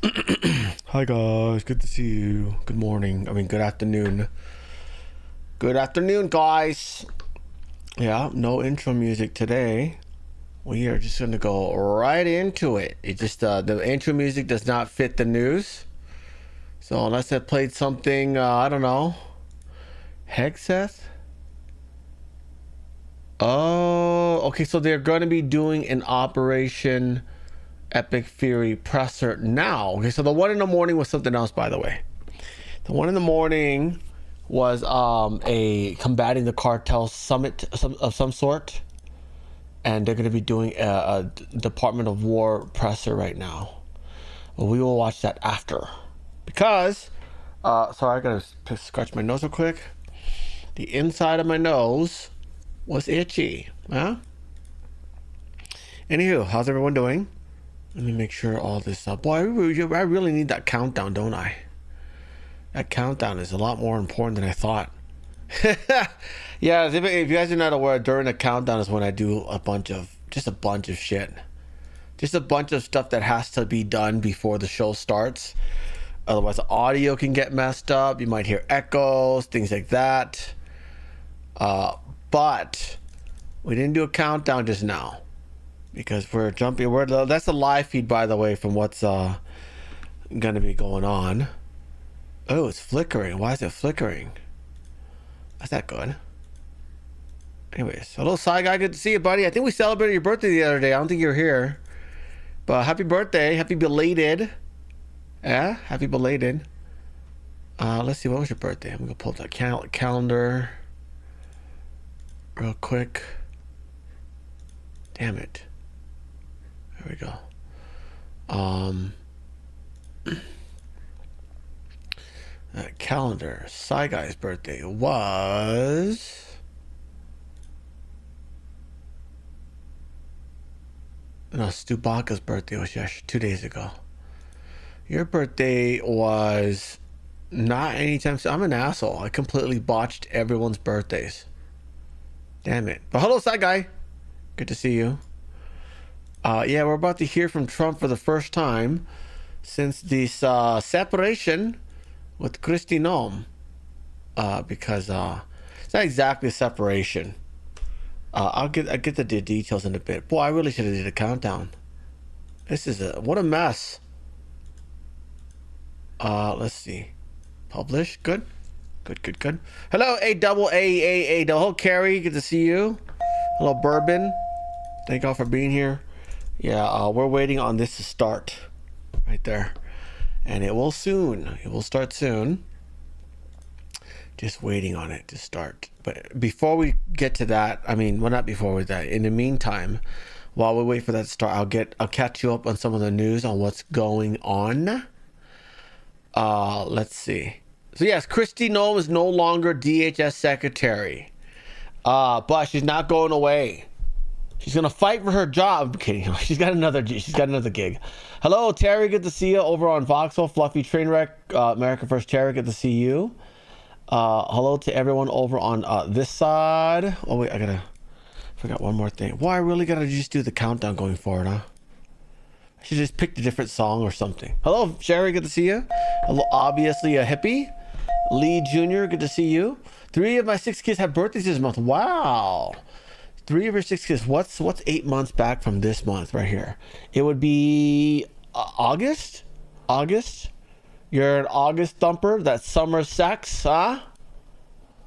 Hi guys, good to see you. Good morning. Good afternoon. Good afternoon, guys. Yeah, no intro music today. We are just gonna go right into it. It just the intro music does not fit the news. So unless I played something, I don't know, Hegseth. Oh, okay. So they're gonna be doing an Operation Epic Fury presser now. Okay, so the one in the morning was something else, by the way. The one in the morning was a combating the cartel summit of some sort, and they're going to be doing a Department of War presser right now. Well, we will watch that after, because sorry, I gotta scratch my nose real quick. The inside of my nose was itchy. Huh? Anywho, how's everyone doing? Let me make sure all this up. Boy, I really need that countdown, don't I? That countdown is a lot more important than I thought. Yeah, if you guys are not aware, during the countdown is when I do a bunch of shit. Just a bunch of stuff that has to be done before the show starts. Otherwise, the audio can get messed up. You might hear echoes, things like that. But we didn't do a countdown just now because we're jumping. That's a live feed, by the way, from what's going to be going on. Oh, it's flickering. Why is it flickering? That's not good. Anyways, hello, Sci Guy. Good to see you, buddy. I think we celebrated your birthday the other day. I don't think you were here. But happy birthday. Happy belated. Yeah, happy belated. Let's see. What was your birthday? I'm going to pull up that calendar real quick. Damn it. There we go. Calendar. Sci Guy's birthday was... No, Stubaka's birthday was 2 days ago. Your birthday was not anytime soon. I'm an asshole. I completely botched everyone's birthdays. Damn it. But hello, Sci Guy. Good to see you. Yeah, we're about to hear from Trump for the first time since this separation with Kristi Noem. Because it's not exactly a separation. I'll get the details in a bit. Boy, I really should have did a countdown. This is what a mess. Let's see. Publish. Good. Hello, A double Carrie. Good to see you. Hello, Bourbon. Thank y'all for being here. Yeah, we're waiting on this to start. Right there. And it will soon. It will start soon. Just waiting on it to start. But before we get to that, not before that. In the meantime, while we wait for that to start, I'll catch you up on some of the news on what's going on. Let's see. So yes, Kristi Noem is no longer DHS secretary. But she's not going away. She's gonna fight for her job. I'm kidding. She's got another gig. Hello, Terry. Good to see you over on Voxel. Fluffy Trainwreck. America First Terry. Good to see you. Hello to everyone over on this side. Oh wait, I forgot one more thing. Why I really gotta just do the countdown going forward, huh? I should just pick a different song or something. Hello, Sherry. Good to see you. Hello, obviously a hippie. Lee Jr. Good to see you. 3 of my 6 kids have birthdays this month. Wow. 3 of your 6 kids. What's 8 months back from this month right here? It would be August. You're an August thumper. That summer sex, huh?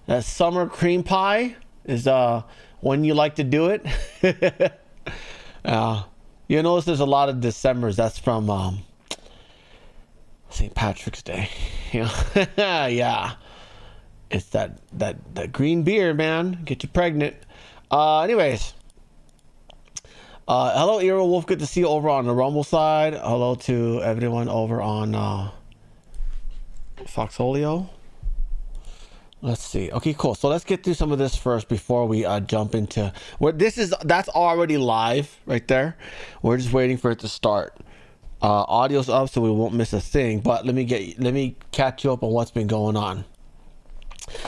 That summer cream pie is when you like to do it. You notice there's a lot of Decembers. That's from St. Patrick's Day. Yeah. It's that green beer, man. Get you pregnant. Anyways. Hello, Eero Wolf. Good to see you over on the Rumble side. Hello to everyone over on Foxolio. Let's see. Okay, cool. So let's get through some of this first before we jump into where that's already live right there. We're just waiting for it to start. Audio's up, so we won't miss a thing. But let me catch you up on what's been going on.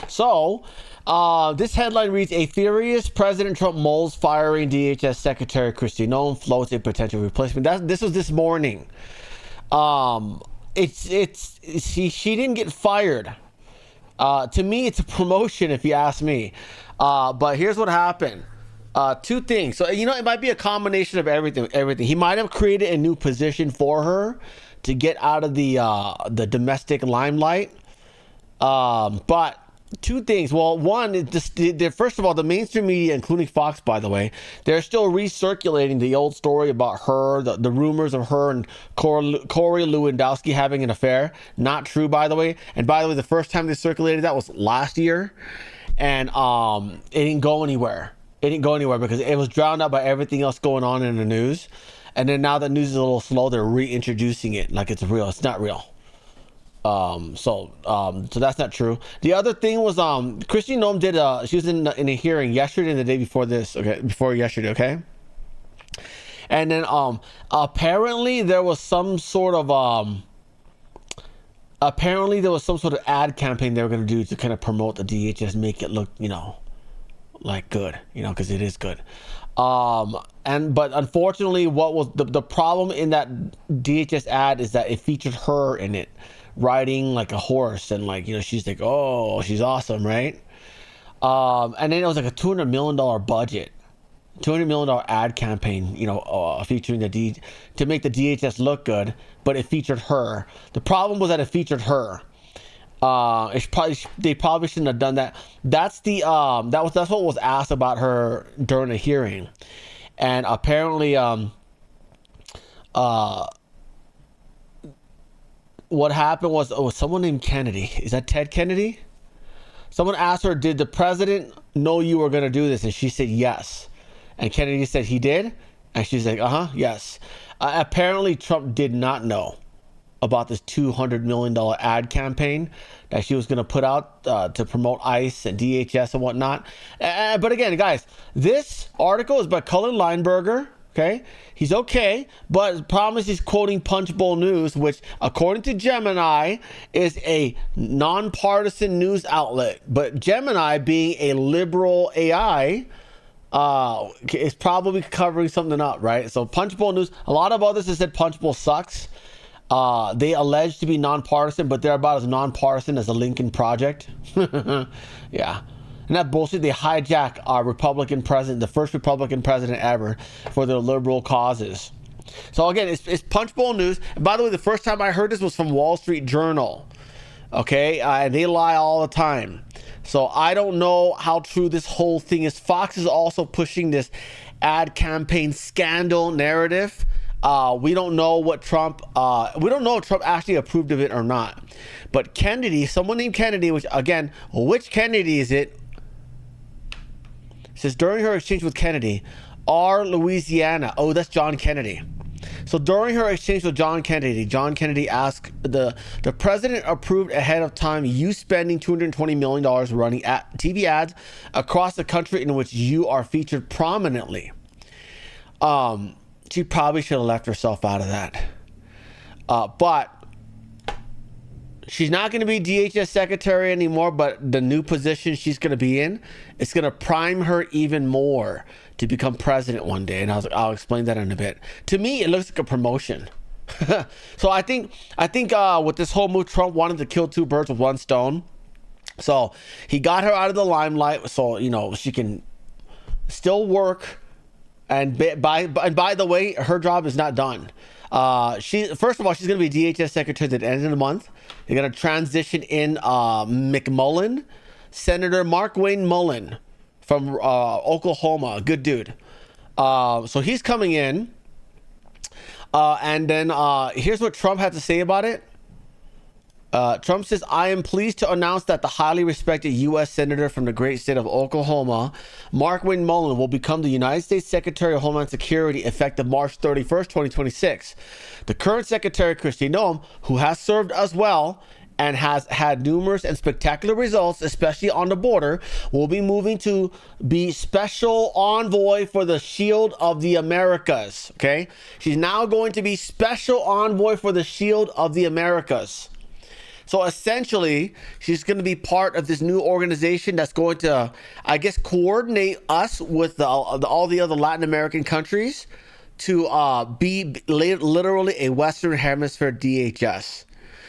So, this headline reads: A furious President Trump mulls firing DHS Secretary Kristi Noem, floats a potential replacement. This was this morning. She didn't get fired. To me, it's a promotion, if you ask me. But here's what happened. Two things. So, it might be a combination of everything. He might have created a new position for her to get out of the domestic limelight. But two things. Well, one, first of all, the mainstream media, including Fox, by the way, they're still recirculating the old story about her, the rumors of her and Corey Lewandowski having an affair. Not true, by the way. And by the way, the first time they circulated that was last year. And it didn't go anywhere. It didn't go anywhere because it was drowned out by everything else going on in the news. And then now the news is a little slow, they're reintroducing it like it's real. It's not real. So that's not true. The other thing was Kristi Noem did she was in a hearing yesterday and the day before this, okay, before yesterday, okay? And then apparently there was some sort of ad campaign they were going to do to kind of promote the DHS, make it look, like good, because it is good. But unfortunately, what was the problem in that DHS ad is that it featured her in it, riding like a horse, and she's like, oh, she's awesome, right? And then it was like a $200 million budget, $200 million ad campaign, featuring to make the DHS look good, but it featured her. The problem was that it featured her. They probably shouldn't have done that. That's what was asked about her during the hearing, and apparently, what happened was someone named Kennedy. Is that Ted Kennedy? Someone asked her, "Did the president know you were going to do this?" And she said yes. And Kennedy said he did, and she's like, yes. Apparently, Trump did not know about this $200 million ad campaign that she was going to put out to promote ICE and DHS and whatnot. But again, guys, this article is by Cullen Lineberger. Okay, he's okay, but the problem is he's quoting Punchbowl News, which, according to Gemini, is a nonpartisan news outlet. But Gemini, being a liberal AI, is probably covering something up, right? So Punchbowl News, a lot of others have said Punchbowl sucks. They allege to be nonpartisan, but they're about as nonpartisan as the Lincoln Project. Yeah. And that bullshit, they hijack our Republican president, the first Republican president ever, for their liberal causes. So again, it's Punchbowl News. And by the way, the first time I heard this was from Wall Street Journal. Okay, and they lie all the time. So I don't know how true this whole thing is. Fox is also pushing this ad campaign scandal narrative. We don't know what Trump, we don't know if Trump actually approved of it or not. But Kennedy, someone named Kennedy, which Kennedy is it? It says during her exchange with Kennedy, Louisiana. Oh, that's John Kennedy. So during her exchange with John Kennedy asked the president approved ahead of time you spending $220 million running TV ads across the country in which you are featured prominently. She probably should have left herself out of that. But she's not going to be DHS secretary anymore, but the new position she's going to be in, it's going to prime her even more to become president one day. And I'll explain that in a bit. To me, it looks like a promotion. So I think with this whole move, Trump wanted to kill two birds with one stone. So he got her out of the limelight so, she can still work. And by the way, her job is not done. First of all, she's going to be DHS secretary at the end of the month. They're going to transition in McMullin, Senator Mark Wayne Mullin from Oklahoma, a good dude. So he's coming in. And then here's what Trump had to say about it. Trump says, I am pleased to announce that the highly respected U.S. Senator from the great state of Oklahoma, Mark Wayne Mullin, will become the United States Secretary of Homeland Security effective March 31st, 2026. The current Secretary, Kristi Noem, who has served us well and has had numerous and spectacular results, especially on the border, will be moving to be special envoy for the Shield of the Americas. Okay? She's now going to be special envoy for the Shield of the Americas. So essentially, she's going to be part of this new organization that's going to, I guess, coordinate us with all the other Latin American countries to be literally a Western Hemisphere DHS.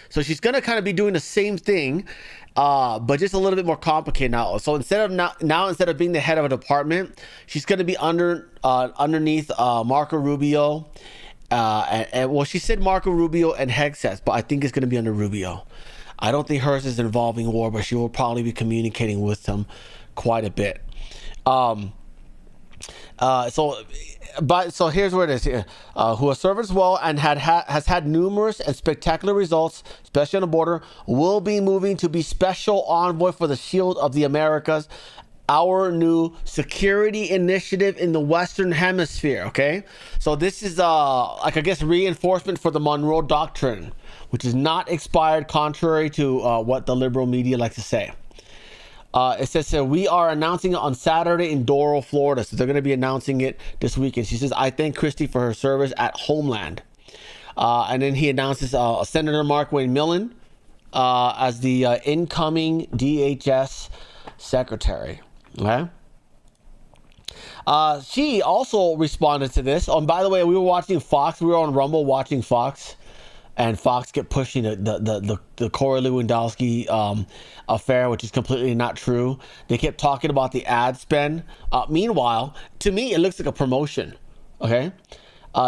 So she's going to kind of be doing the same thing, but just a little bit more complicated now. So instead of being the head of a department, she's going to be underneath Marco Rubio. Well, she said Marco Rubio and Hegseth, but I think it's going to be under Rubio. I don't think hers is involving war, but she will probably be communicating with them quite a bit. So here's where it is here. Who has served as well and has had numerous and spectacular results, especially on the border, will be moving to be special envoy for the Shield of the Americas, our new security initiative in the Western Hemisphere. Okay, so this is I guess reinforcement for the Monroe Doctrine, which is not expired, contrary to what the liberal media likes to say. It says we are announcing it on Saturday in Doral, Florida. So they're going to be announcing it this weekend. She says, I thank Kristi for her service at Homeland. And then he announces Senator Mark Wayne Mullin as the incoming DHS secretary. Okay. She also responded to this. Oh, and by the way, we were watching Fox. We were on Rumble watching Fox. And Fox kept pushing the Corey Lewandowski affair, which is completely not true. They kept talking about the ad spend. Meanwhile, to me, it looks like a promotion. Okay,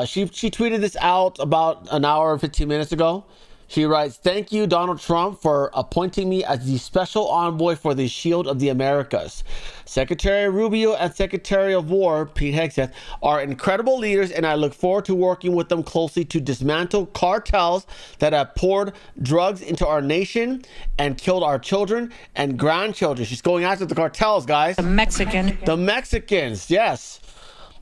she tweeted this out about an hour and 15 minutes ago. She writes, "Thank you, Donald Trump, for appointing me as the special envoy for the Shield of the Americas. Secretary Rubio and Secretary of War, Pete Hegseth, are incredible leaders, and I look forward to working with them closely to dismantle cartels that have poured drugs into our nation and killed our children and grandchildren." She's going after the cartels, guys. The Mexicans, yes.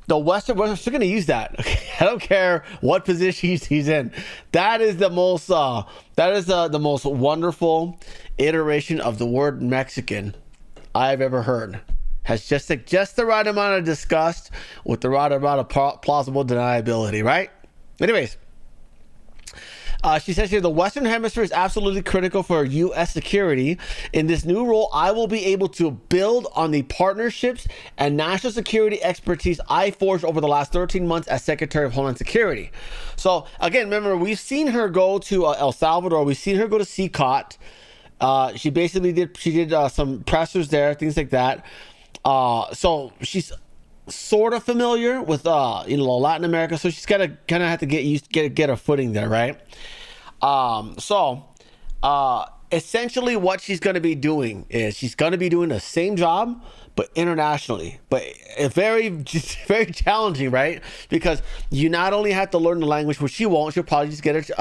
The Western, we're going to use that. I don't care what position he's in. That is the most the most wonderful iteration of the word Mexican I've ever heard. Has just the right amount of disgust with the right amount of plausible deniability, right? Anyways, she says here, the Western Hemisphere is absolutely critical for U.S. security. In this new role, I will be able to build on the partnerships and national security expertise I forged over the last 13 months as Secretary of Homeland Security. So, again, remember, we've seen her go to El Salvador. We've seen her go to CCOT. She basically did some pressers there, things like that. So she's sort of familiar with Latin America, so she's gotta kind of have to get her footing there, right? Essentially what she's going to be doing is she's going to be doing the same job but internationally, but very challenging, right? Because you not only have to learn the language, which she won't. She'll probably just get she'll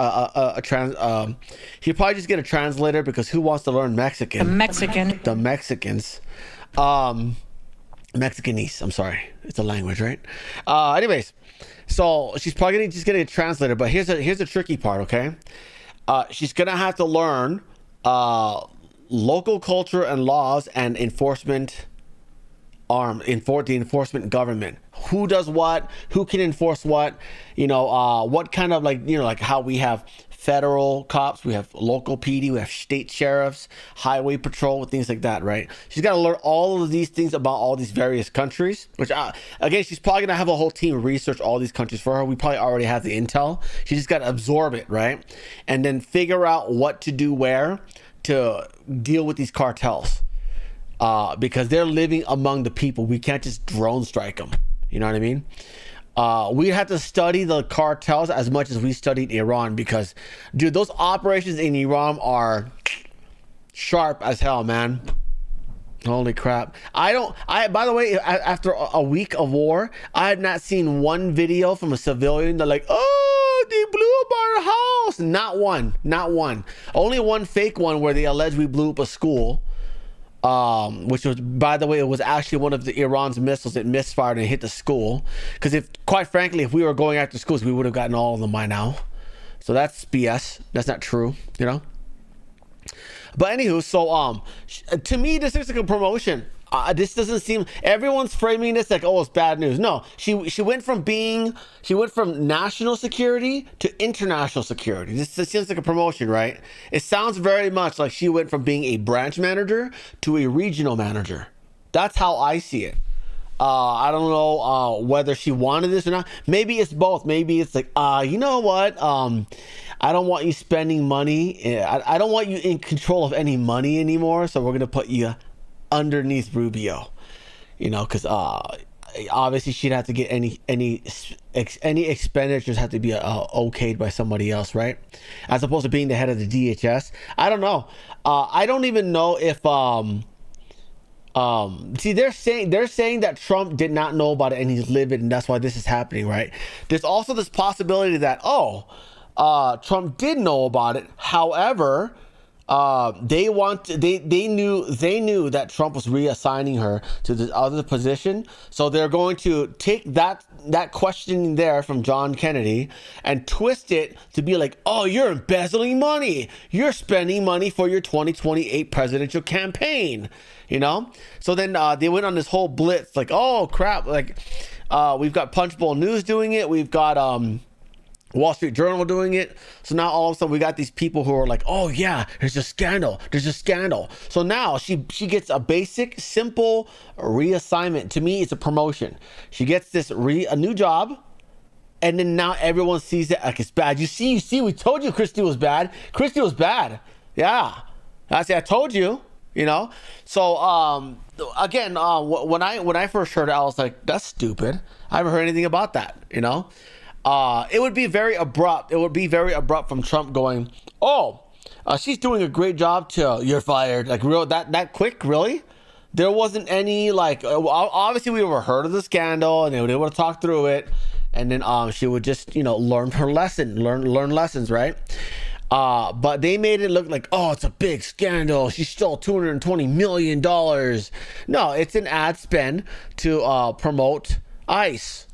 probably just get a translator, because who wants to learn Mexican? The Mexicans. Mexicanese, I'm sorry. It's a language, right? Anyways, so she's probably gonna just get a translator, but here's the tricky part, okay? She's gonna have to learn local culture and laws and enforcement the enforcement government. Who does what? Who can enforce what? What kind of like how we have federal cops, we have local PD, we have state sheriffs, highway patrol, things like that, right? She's got to learn all of these things about all these various countries, which again, she's probably gonna have a whole team research all these countries for her. We probably already have the intel. She just got to absorb it, right? And then figure out what to do where to deal with these cartels, because they're living among the people. We can't just drone strike them. You know what I mean? We have to study the cartels as much as we studied Iran, because, dude, those operations in Iran are sharp as hell, man. Holy crap. By the way, after a week of war, I had not seen one video from a civilian that like, oh, they blew up our house. Not one. Only one fake one where they allege we blew up a school. Which was, by the way, it was actually one of the Iran's missiles that misfired and hit the school. Because quite frankly, if we were going after schools, we would have gotten all of them by now. So that's BS. That's not true, But anywho, so to me, this looks like a promotion. This doesn't seem. Everyone's framing this like, oh, it's bad news. No, she went from national security to international security. This seems like a promotion, right? It sounds very much like she went from being a branch manager to a regional manager. That's how I see it. I don't know whether she wanted this or not. Maybe it's both. Maybe it's like, you know what? I don't want you spending money. I don't want you in control of any money anymore. So we're going to put you underneath Rubio, you know, because obviously she'd have to get any expenditures have to be okayed by somebody else, right? As opposed to being the head of the DHS. I don't know. I don't even know if see, they're saying that Trump did not know about it and he's livid, and that's why this is happening, right? There's also this possibility that Trump did know about it. However, they knew that Trump was reassigning her to this other position, so they're going to take that questioning there from John Kennedy and twist it to be like, oh, you're embezzling money, you're spending money for your 2028 presidential campaign, you know. So then they went on this whole blitz, like, oh crap, like we've got Punchbowl News doing it, we've got Wall Street Journal doing it. So now all of a sudden we got these people who are like, oh yeah, there's a scandal. So now she gets a basic, simple reassignment. To me, it's a promotion. She gets this a new job, and then now everyone sees it like it's bad. You see, we told you Kristi was bad. Kristi was bad. Yeah. I told you, you know? So again, when I first heard it, I was like, that's stupid. I haven't heard anything about that, you know? It would be very abrupt. It would be very abrupt from Trump going, oh, she's doing a great job till you're fired. Like, real that quick, really? There wasn't any, like, obviously we ever heard of the scandal and they would able to talk through it, and then she would just, you know, learn her lesson, learn lessons, right? But they made it look like, oh, it's a big scandal. She stole $220 million. No, it's an ad spend to promote ICE.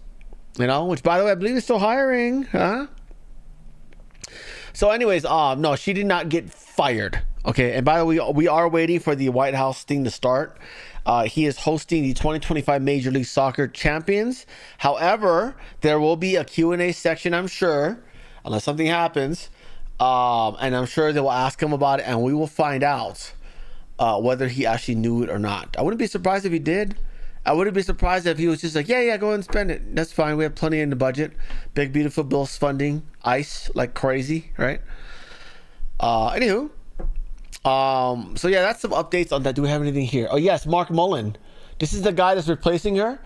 You know, which, by the way, I believe is still hiring, huh? So anyways, no, she did not get fired. Okay, and by the way, we are waiting for the White House thing to start. He is hosting the 2025 Major League Soccer Champions. However, there will be a Q&A section, I'm sure, unless something happens. And I'm sure they will ask him about it, and we will find out whether he actually knew it or not. I wouldn't be surprised if he did. I wouldn't be surprised if he was just like, yeah, go ahead and spend it. That's fine. We have plenty in the budget. Big, beautiful bills funding ICE like crazy, right? Anywho. So yeah, that's some updates on that. Do we have anything here? Oh yes, Mark Mullin. This is the guy that's replacing her.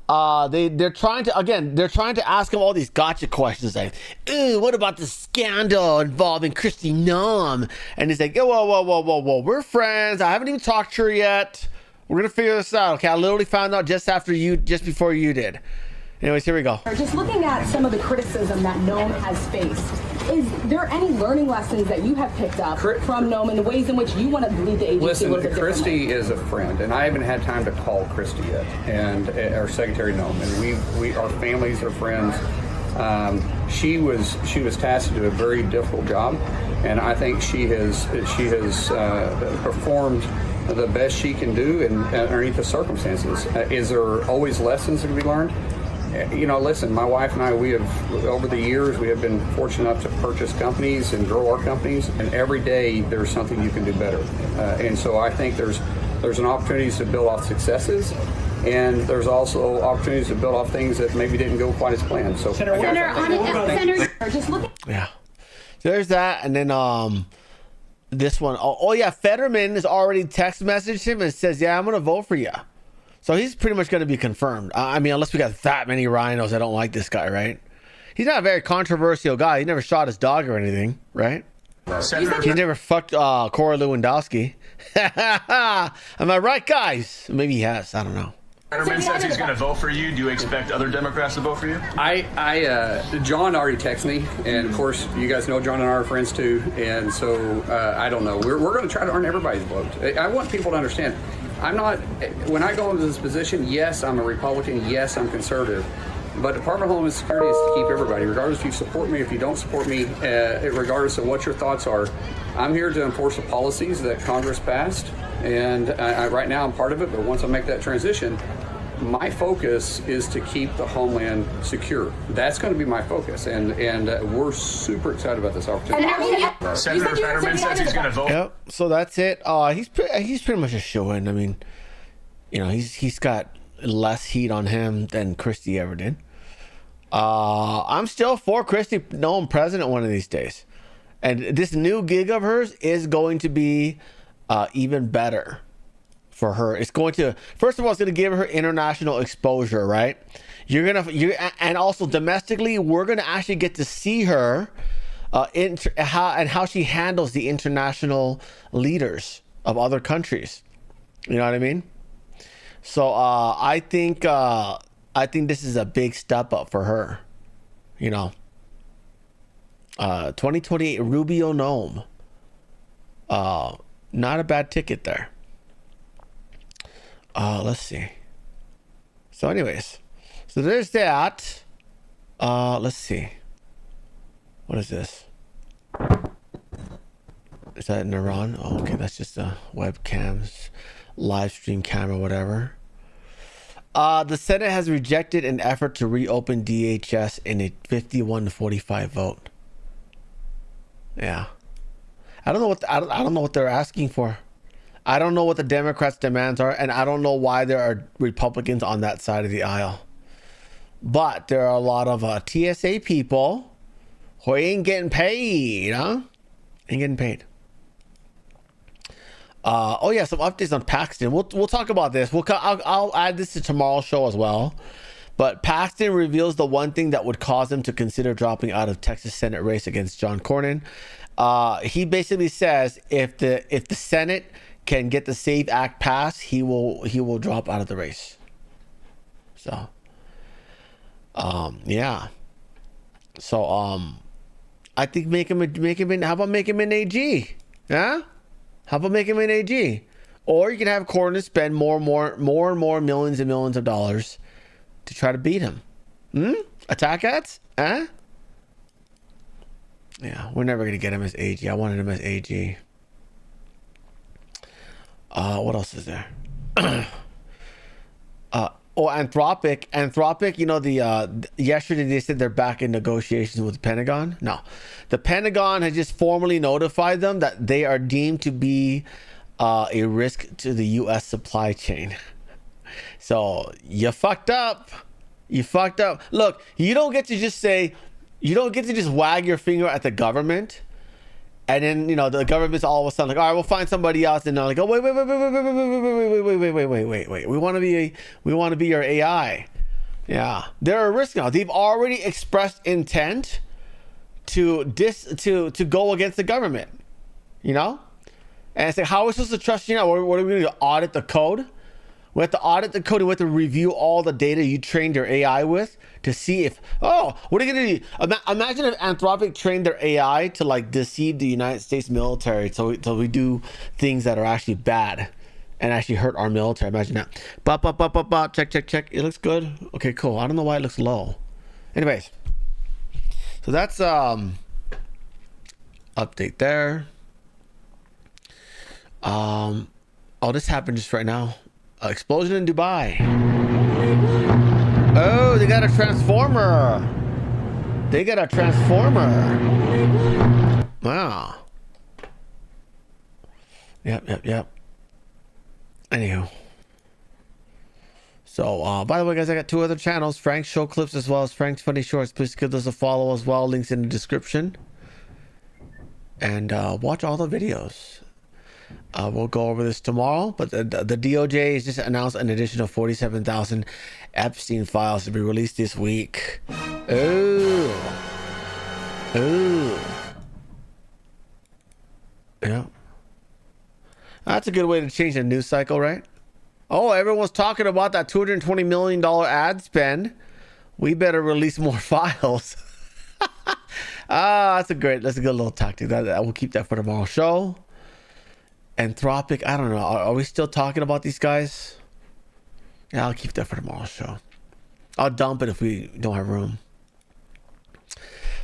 They're trying to ask him all these gotcha questions like, ooh, what about the scandal involving Kristi Noem? And he's like, whoa, we're friends. I haven't even talked to her yet. We're going to figure this out, okay? I literally found out just before you did. Anyways, here we go. Just looking at some of the criticism that Noem has faced, is there any learning lessons that you have picked up from Noem and the ways in which you want to lead the agency? Listen, Kristi is a friend, and I haven't had time to call Kristi yet, and our Secretary Noem, and our families are friends. She was tasked to do a very difficult job, and I think she has performed the best she can do underneath the circumstances. Is there always lessons that can be learned? You know, listen, my wife and I, we have, over the years, we have been fortunate enough to purchase companies and grow our companies, and every day there's something you can do better. And so I think there's an opportunity to build off successes, and there's also opportunities to build off things that maybe didn't go quite as planned. So, Senator, just look. Yeah, there's that, and then this one. Oh yeah, Fetterman has already text messaged him and says, yeah, I'm gonna vote for you. So he's pretty much gonna be confirmed. I mean, unless we got that many rhinos that don't like this guy, right? He's not a very controversial guy. He never shot his dog or anything, right? He never fucked Corey Lewandowski. Am I right, guys? Maybe he has. I don't know. Fetterman says he's going to vote for you. Do you expect other Democrats to vote for you? John already texted me, and of course, you guys know John and I are friends too, and so I don't know. We're going to try to earn everybody's vote. I want people to understand. I'm not. When I go into this position, yes, I'm a Republican. Yes, I'm conservative. But Department of Homeland Security is to keep everybody, regardless if you support me, if you don't support me, regardless of what your thoughts are. I'm here to enforce the policies that Congress passed, and right now I'm part of it, but once I make that transition, my focus is to keep the homeland secure. That's going to be my focus, and we're super excited about this opportunity. Senator Fetterman says he's going to vote. Yep, so that's it. He's pretty much a show-in. I mean, you know, he's got less heat on him than Kristi ever did. I'm still for Kristi Noem president one of these days. And this new gig of hers is going to be even better for her. It's going to, first of all, it's going to give her international exposure, right? And also domestically, we're going to actually get to see her how she handles the international leaders of other countries. You know what I mean? So I think this is a big step up for her. You know, 2028 Rubio Noem. Not a bad ticket there. Let's see. So anyways, so there's that. Let's see. What is this? Is that in Iran? Oh, okay, that's just a webcams, live stream camera, whatever. The Senate has rejected an effort to reopen DHS in a 51-45 vote. Yeah, I don't know what they're asking for. I don't know what the Democrats' demands are, and I don't know why there are Republicans on that side of the aisle. But there are a lot of TSA people who ain't getting paid, huh? Ain't getting paid. Oh yeah, some updates on Paxton. We'll talk about this. I'll add this to tomorrow's show as well. But Paxton reveals the one thing that would cause him to consider dropping out of Texas Senate race against John Cornyn. He basically says if the Senate can get the SAVE Act passed, he will drop out of the race. So, yeah. So, I think make him how about make him an AG? Yeah. How about make him an AG? Or you can have Cornyn spend more and more millions and millions of dollars to try to beat him. Attack ads? Huh? Yeah, we're never gonna get him as AG. I wanted him as AG. What else is there? Anthropic, you know, yesterday they said they're back in negotiations with the Pentagon. No, the Pentagon has just formally notified them that they are deemed to be a risk to the U.S. supply chain. So you fucked up. Look, you don't get to just wag your finger at the government. And then, you know, the government's all of a sudden like, all right, we'll find somebody else. And they're like, oh, wait. We want to be your AI. Yeah. They're a risk now. They've already expressed intent to go against the government, you know? And it's like, how are we supposed to trust you now? What are we going to audit the code? We have to audit the code. We have to review all the data you trained your AI with to see if, what are you going to do? Imagine if Anthropic trained their AI to like deceive the United States military so we do things that are actually bad and actually hurt our military. Imagine that. Check. It looks good. Okay, cool. I don't know why it looks low. Anyways, so that's update there. This happened just right now. Explosion in Dubai. Oh, they got a transformer. Wow. Yep. Anywho. So, by the way, guys, I got 2 other channels. Frank's Show Clips as well as Frank's Funny Shorts. Please give those a follow as well. Links in the description. And watch all the videos. We'll go over this tomorrow, but the DOJ has just announced an additional 47,000 Epstein files to be released this week. Oh. Yeah. That's a good way to change the news cycle, right? Oh, everyone's talking about that $220 million ad spend. We better release more files. That's a good little tactic. We'll keep that for tomorrow's show. Anthropic, I don't know. Are we still talking about these guys? Yeah, I'll keep that for tomorrow's show. I'll dump it if we don't have room.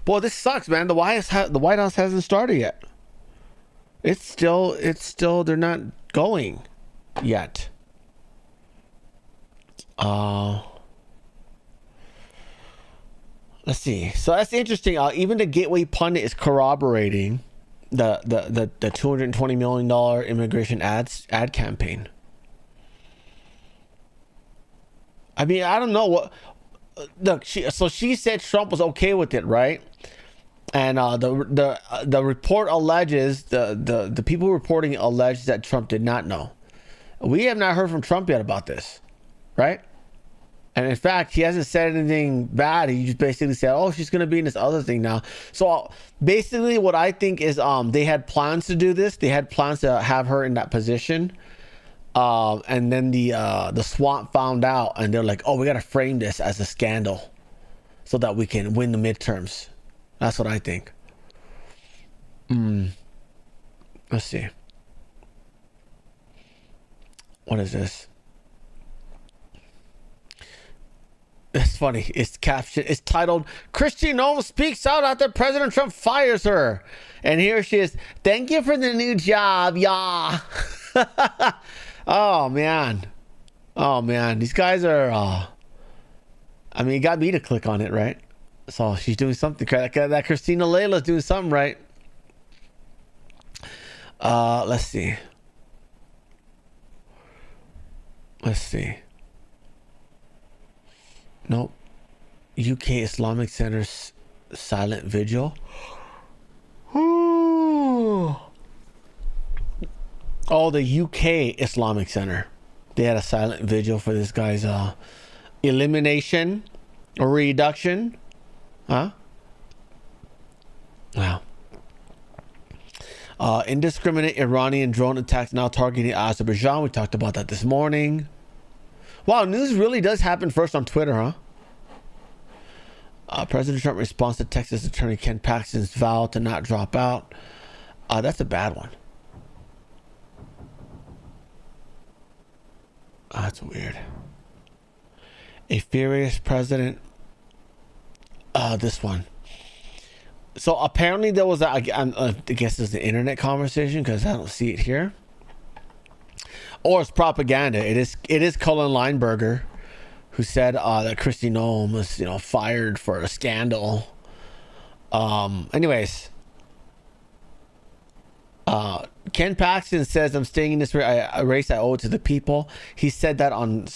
Boy, this sucks, man. The White House hasn't started yet. It's still. They're not going yet. Let's see. So that's interesting. Even the Gateway Pundit is corroborating the $220 million immigration ad campaign. I mean, I don't know what. Look, she said Trump was okay with it, right? And the report alleges the people reporting allege that Trump did not know. We have not heard from Trump yet about this, right? And in fact, he hasn't said anything bad. He just basically said, "Oh, she's gonna be in this other thing now." So basically, what I think is, they had plans to do this. They had plans to have her in that position, and then the swamp found out, and they're like, "Oh, we gotta frame this as a scandal, so that we can win the midterms." That's what I think. Let's see. What is this? It's funny. It's captioned. It's titled, "Kristi Noem speaks out after President Trump fires her." And here she is. "Thank you for the new job, yeah." Oh, man. Oh, man. These guys are... I mean, you got me to click on it, right? So she's doing something. That Christina Layla's doing something right. Let's see. Let's see. Nope. UK Islamic Center's silent vigil. Oh, the UK Islamic Center. They had a silent vigil for this guy's elimination or reduction. Huh? Wow. Indiscriminate Iranian drone attacks now targeting Azerbaijan. We talked about that this morning. Wow, news really does happen first on Twitter, huh? President Trump responds to Texas Attorney Ken Paxton's vow to not drop out. That's a bad one. That's weird. A furious president. This one. So apparently there was I guess it's the internet conversation because I don't see it here. Or it's propaganda. It is Cullen Lineberger who said that Kristi Noem was, fired for a scandal. Anyways, Ken Paxton says, "I'm staying in this race I owe it to the people." He said that on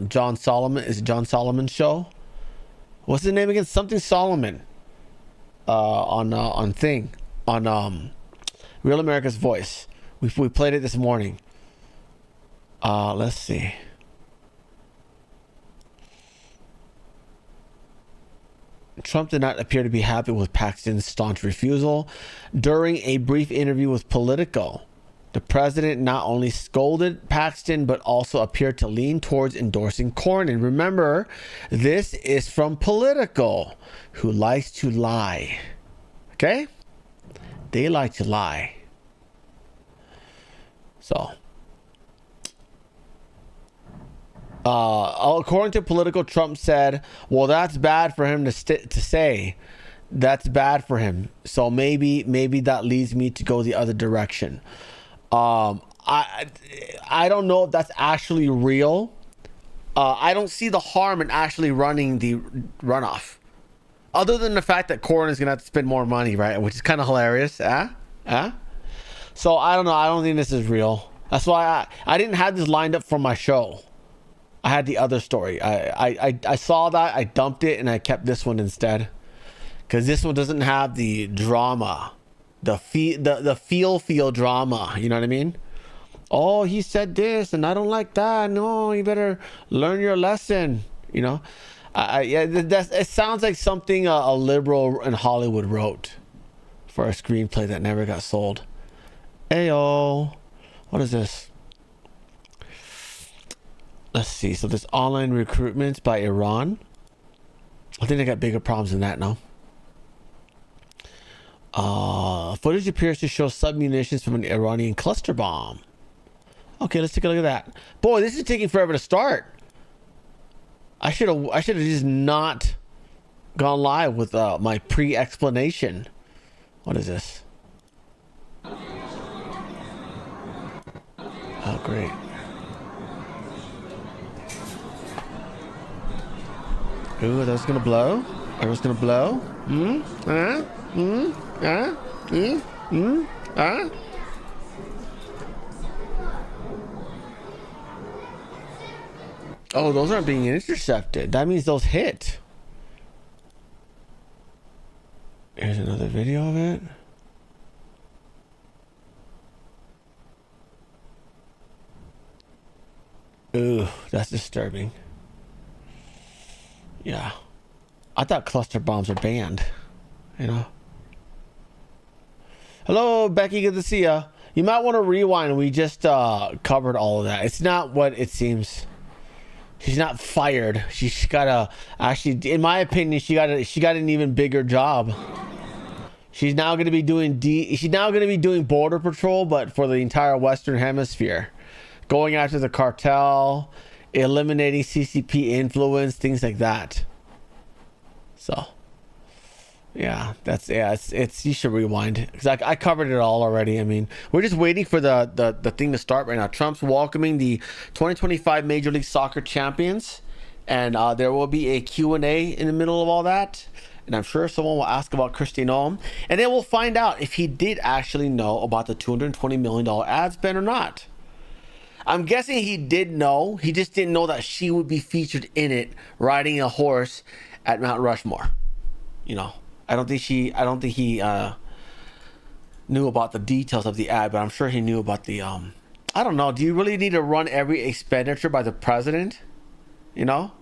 John Solomon. Is it John Solomon's show? What's his name again? Something Solomon. On Real America's Voice. We played it this morning. Let's see. Trump did not appear to be happy with Paxton's staunch refusal. During a brief interview with Politico, the president not only scolded Paxton, but also appeared to lean towards endorsing Cornyn. Remember, this is from Politico, who likes to lie. Okay? They like to lie. So, according to Politico, Trump said, "Well, that's bad for him to say. That's bad for him. So maybe that leads me to go the other direction." I don't know if that's actually real. I don't see the harm in actually running the runoff, other than the fact that Cornyn is gonna have to spend more money, right? Which is kind of hilarious. So I don't know. I don't think this is real. That's why I didn't have this lined up for my show. I had the other story. I saw that, I dumped it, and I kept this one instead, because this one doesn't have the drama, the feel drama. You know what I mean? Oh, he said this, and I don't like that. No, you better learn your lesson. Yeah, it sounds like something a liberal in Hollywood wrote for a screenplay that never got sold. Ayo, what is this? Let's see. So this online recruitment by Iran. I think they got bigger problems than that now. Footage appears to show submunitions from an Iranian cluster bomb. Okay, let's take a look at that. Boy, this is taking forever to start. I should have just not gone live with my pre-explanation. What is this? Oh, great. Ooh, that was gonna blow. That was gonna blow. Oh, those aren't being intercepted. That means those hit. Here's another video of it. Ooh, that's disturbing. Yeah. I thought cluster bombs were banned. You know? Hello, Becky. Good to see ya. You might want to rewind. We just covered all of that. It's not what it seems. She's not fired. She's got a... Actually, in my opinion, she got an even bigger job. She's now going to be doing border patrol, but for the entire Western Hemisphere. Going after the cartel, eliminating CCP influence, things like that. So, yeah, it's you should rewind because I covered it all already. I mean, we're just waiting for the thing to start right now. Trump's welcoming the 2025 Major League Soccer champions, and there will be a Q&A in the middle of all that. And I'm sure someone will ask about Kristi Noem, and then we'll find out if he did actually know about the $220 million ad spend or not. I'm guessing he did know. He just didn't know that she would be featured in it, riding a horse at Mount Rushmore. You know, I don't think he knew about the details of the ad, but I'm sure he knew about the I don't know. Do you really need to run every expenditure by the president? You know,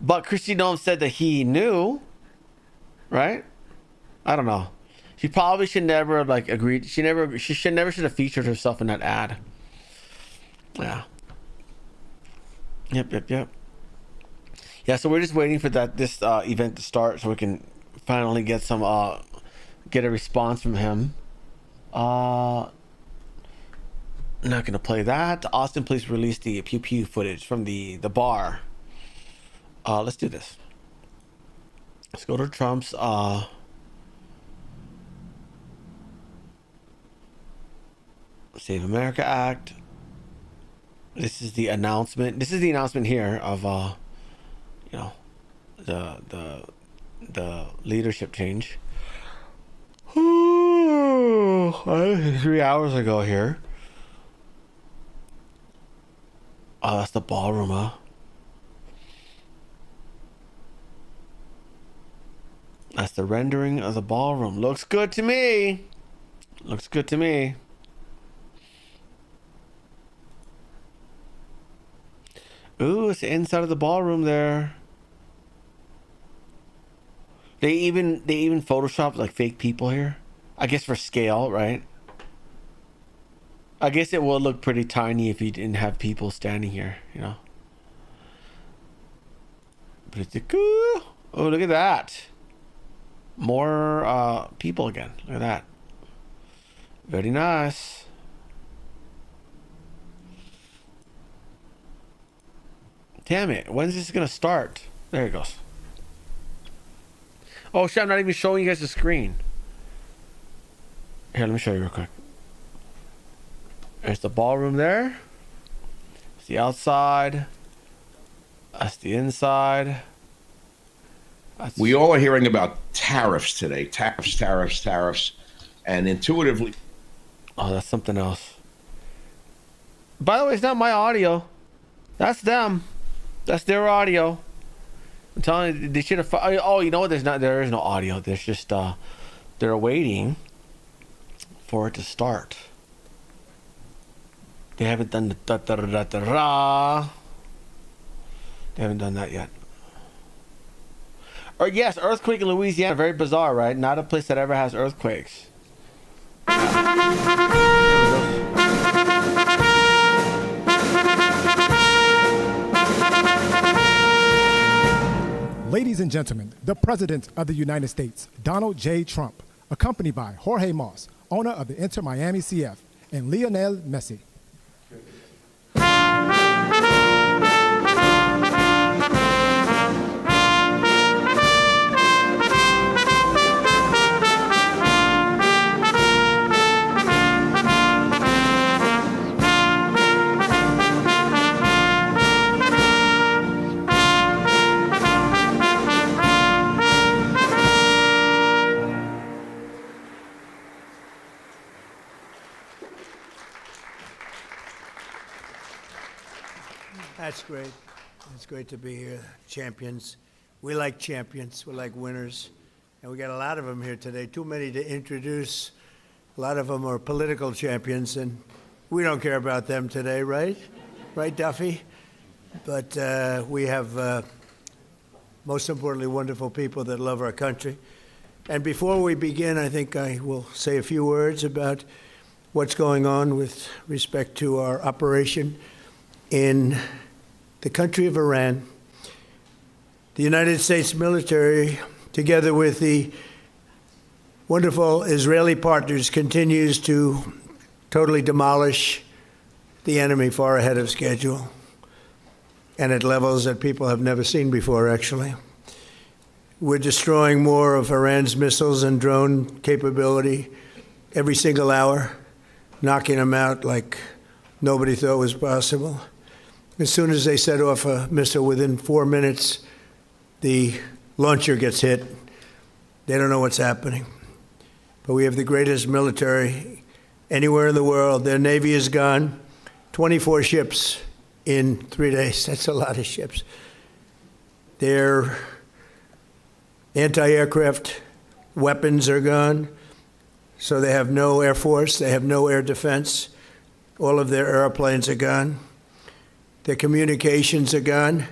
but Kristi Noem said that he knew, right? I don't know. She probably should never agreed. She should never have featured herself in that ad. Yeah. Yep. Yeah, so we're just waiting for this event to start so we can finally get a response from him. Not gonna play that. Austin police released the pew pew footage from the bar. Let's do this. Let's go to Trump's Save America Act. This is the announcement. This is the announcement here of you know, the leadership change. 3 hours ago here. Oh, that's the ballroom, huh? That's the rendering of the ballroom. Looks good to me. Looks good to me. Ooh, it's the inside of the ballroom there. They even photoshopped like fake people here. I guess for scale, right? I guess it would look pretty tiny if you didn't have people standing here, you know. Pretty cool. Oh, look at that. More people again. Look at that. Very nice. Damn it. When's this going to start? There it goes. Oh, shit. I'm not even showing you guys the screen. Here, let me show you real quick. There's the ballroom there. It's the outside. That's the inside. We all are hearing about tariffs today. Tariffs. And intuitively... Oh, that's something else. By the way, it's not my audio. That's them. That's their audio. I'm telling you, they should have... Oh, you know what? There is no audio. There's just... they're waiting for it to start. They haven't done the da-da-da-da-da. They haven't done that yet. Or yes, earthquake in Louisiana. Very bizarre, right? Not a place that ever has earthquakes. Ladies and gentlemen, the President of the United States, Donald J. Trump, accompanied by Jorge Mas, owner of the Inter Miami CF, and Lionel Messi. That's great. It's great to be here. Champions. We like champions. We like winners. And we got a lot of them here today. Too many to introduce. A lot of them are political champions, and we don't care about them today, right? Right, Duffy? But we have, most importantly, wonderful people that love our country. And before we begin, I think I will say a few words about what's going on with respect to our operation in the country of Iran. The United States military, together with the wonderful Israeli partners, continues to totally demolish the enemy far ahead of schedule and at levels that people have never seen before, actually. We're destroying more of Iran's missiles and drone capability every single hour, knocking them out like nobody thought was possible. As soon as they set off a missile, within 4 minutes, the launcher gets hit. They don't know what's happening. But we have the greatest military anywhere in the world. Their Navy is gone. 24 ships in 3 days. That's a lot of ships. Their anti-aircraft weapons are gone. So they have no air force. They have no air defense. All of their airplanes are gone. Their communications are gone.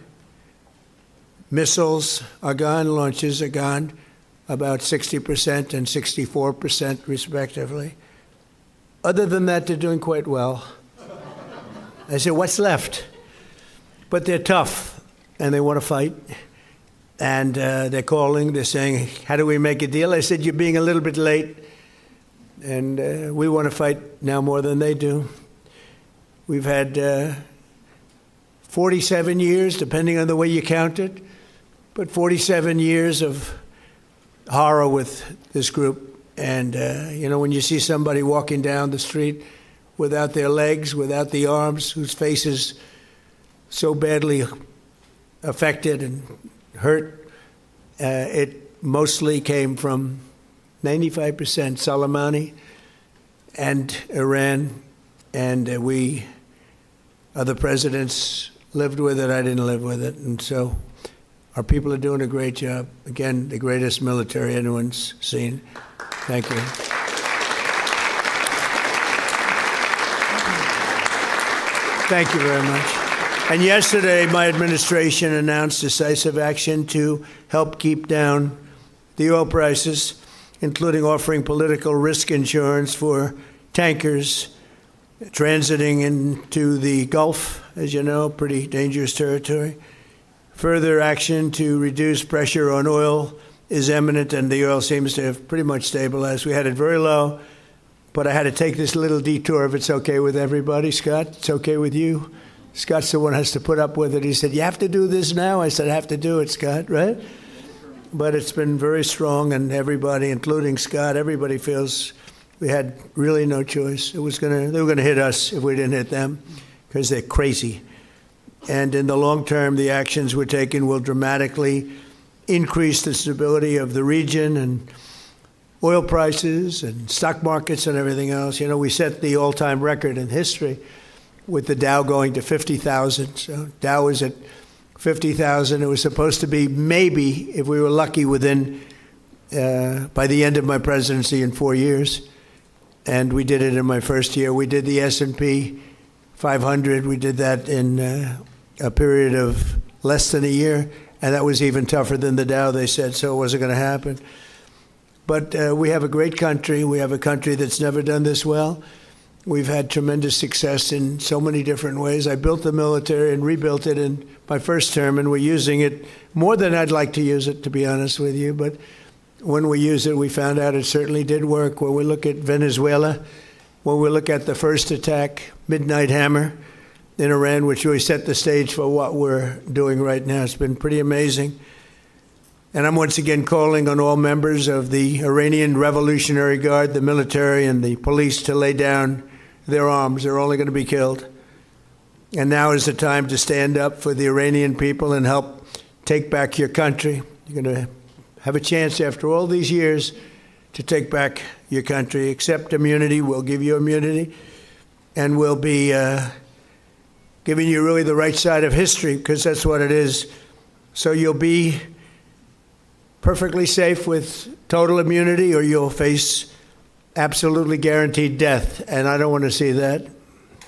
Missiles are gone. Launches are gone. About 60% and 64% respectively. Other than that, they're doing quite well. I said, what's left? But they're tough, and they want to fight. And they're calling, they're saying, how do we make a deal? I said, you're being a little bit late, and we want to fight now more than they do. We've had 47 years, depending on the way you count it, but 47 years of horror with this group. And, when you see somebody walking down the street without their legs, without the arms, whose face is so badly affected and hurt, it mostly came from 95% Soleimani and Iran, and we, other presidents, lived with it. I didn't live with it. And so our people are doing a great job. Again, the greatest military anyone's seen. Thank you. Thank you very much. And yesterday, my administration announced decisive action to help keep down the oil prices, including offering political risk insurance for tankers transiting into the Gulf, as you know, pretty dangerous territory. Further action to reduce pressure on oil is imminent, and the oil seems to have pretty much stabilized. We had it very low, but I had to take this little detour if it's okay with everybody. Scott, it's okay with you? Scott's the one who has to put up with it. He said, you have to do this now? I said, I have to do it, Scott, right? But it's been very strong, and everybody, including Scott, everybody feels we had really no choice. They were going to hit us if we didn't hit them, because they're crazy. And in the long term, the actions we're taking will dramatically increase the stability of the region and oil prices and stock markets and everything else. We set the all-time record in history with the Dow going to 50,000. So Dow is at 50,000. It was supposed to be maybe, if we were lucky, within by the end of my presidency in 4 years. And we did it in my first year. We did the S&P 500. We did that in a period of less than a year. And that was even tougher than the Dow, they said, so it wasn't going to happen. But we have a great country. We have a country that's never done this well. We've had tremendous success in so many different ways. I built the military and rebuilt it in my first term, and we're using it more than I'd like to use it, to be honest with you. But when we use it, we found out it certainly did work. When we look at Venezuela, when we look at the first attack, Midnight Hammer, in Iran, which really set the stage for what we're doing right now. It's been pretty amazing. And I'm once again calling on all members of the Iranian Revolutionary Guard, the military and the police, to lay down their arms. They're only going to be killed. And now is the time to stand up for the Iranian people and help take back your country. You're going to have a chance after all these years to take back your country. Accept immunity. We'll give you immunity. And we'll be giving you really the right side of history, because that's what it is. So you'll be perfectly safe with total immunity, or you'll face absolutely guaranteed death. And I don't want to see that.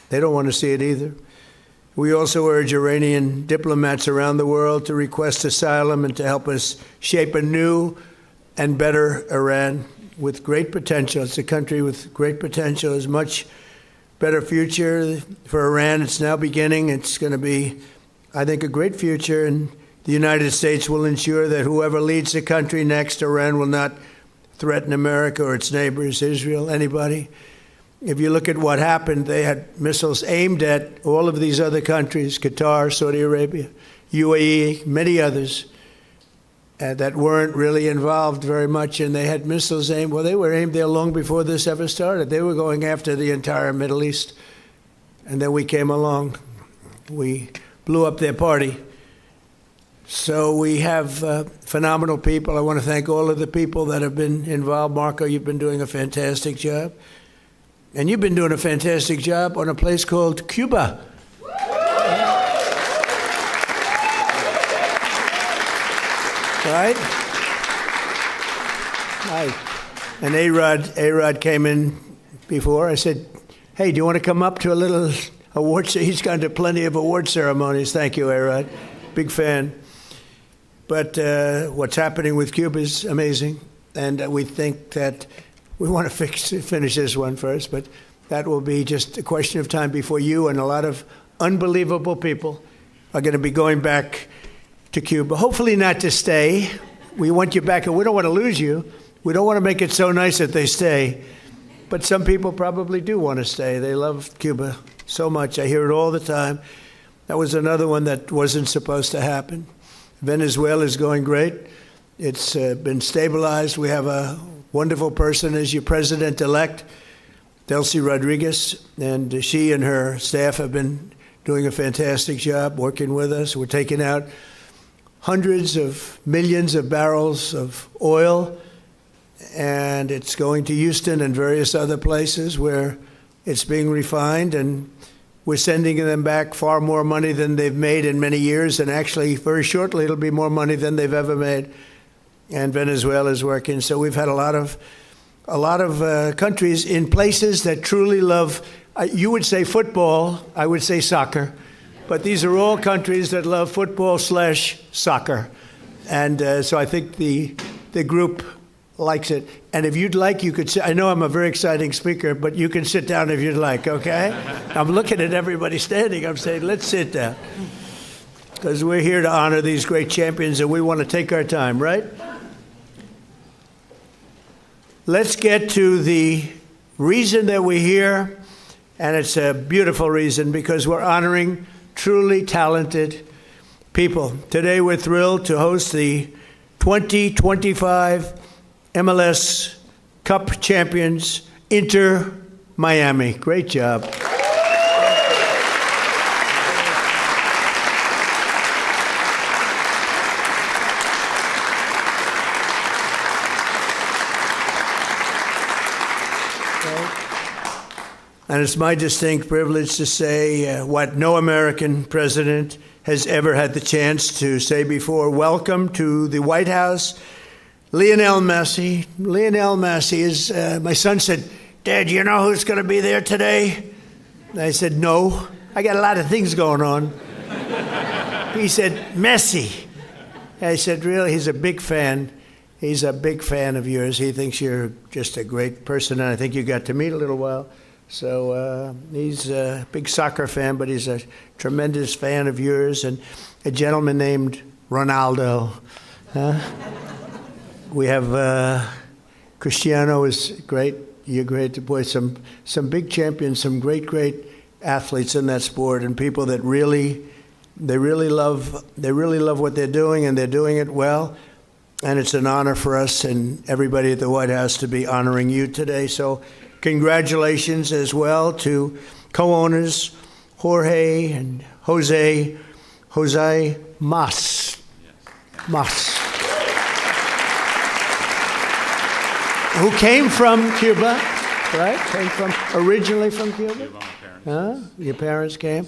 They don't want to see it either. We also urge Iranian diplomats around the world to request asylum and to help us shape a new and better Iran with great potential. It's a country with great potential, a much better future for Iran. It's now beginning. It's going to be, I think, a great future. And the United States will ensure that whoever leads the country next, Iran will not threaten America or its neighbors, Israel, anybody. If you look at what happened, they had missiles aimed at all of these other countries, Qatar, Saudi Arabia, UAE, many others, that weren't really involved very much, and they had missiles aimed. Well, they were aimed there long before this ever started. They were going after the entire Middle East, and then we came along. We blew up their party. So we have phenomenal people. I want to thank all of the people that have been involved. Marco, you've been doing a fantastic job. And you've been doing a fantastic job on a place called Cuba. Right? And A-Rod came in before. I said, hey, do you want to come up to a little award? He's gone to plenty of award ceremonies. Thank you, A-Rod. Big fan. But what's happening with Cuba is amazing. And we think that we want to finish this one first, but that will be just a question of time before you and a lot of unbelievable people are going to be going back to Cuba. Hopefully not to stay. We want you back, and we don't want to lose you. We don't want to make it so nice that they stay. But some people probably do want to stay. They love Cuba so much. I hear it all the time. That was another one that wasn't supposed to happen. Venezuela is going great. It's been stabilized. We have a wonderful person as your president-elect, Delcy Rodriguez, and she and her staff have been doing a fantastic job working with us. We're taking out hundreds of millions of barrels of oil, and it's going to Houston and various other places where it's being refined, and we're sending them back far more money than they've made in many years, and actually very shortly it'll be more money than they've ever made. And Venezuela is working. So we've had a lot of countries in places that truly love, you would say football, I would say soccer, but these are all countries that love football/soccer. And so I think the group likes it. And if you'd like, you could sit. I know I'm a very exciting speaker, but you can sit down if you'd like, okay? I'm looking at everybody standing. I'm saying, let's sit down. Because we're here to honor these great champions, and we want to take our time, right? Let's get to the reason that we're here, and it's a beautiful reason because we're honoring truly talented people. Today we're thrilled to host the 2025 MLS Cup champions, Inter Miami. Great job. And it's my distinct privilege to say what no American president has ever had the chance to say before. Welcome to the White House, Lionel Messi. Lionel Messi is, my son said, Dad, you know who's going to be there today? And I said, no, I got a lot of things going on. He said, Messi. I said, really? He's a big fan. He's a big fan of yours. He thinks you're just a great person, and I think you got to meet a little while. So he's a big soccer fan, but he's a tremendous fan of yours, and a gentleman named Ronaldo. We have Cristiano is great. You're great. Boy, some big champions, some great athletes in that sport, and people that really love what they're doing, and they're doing it well. And it's an honor for us and everybody at the White House to be honoring you today. So congratulations as well to co-owners Jorge and Jose Mas. Who came from Cuba, right? Originally from Cuba? Your parents came.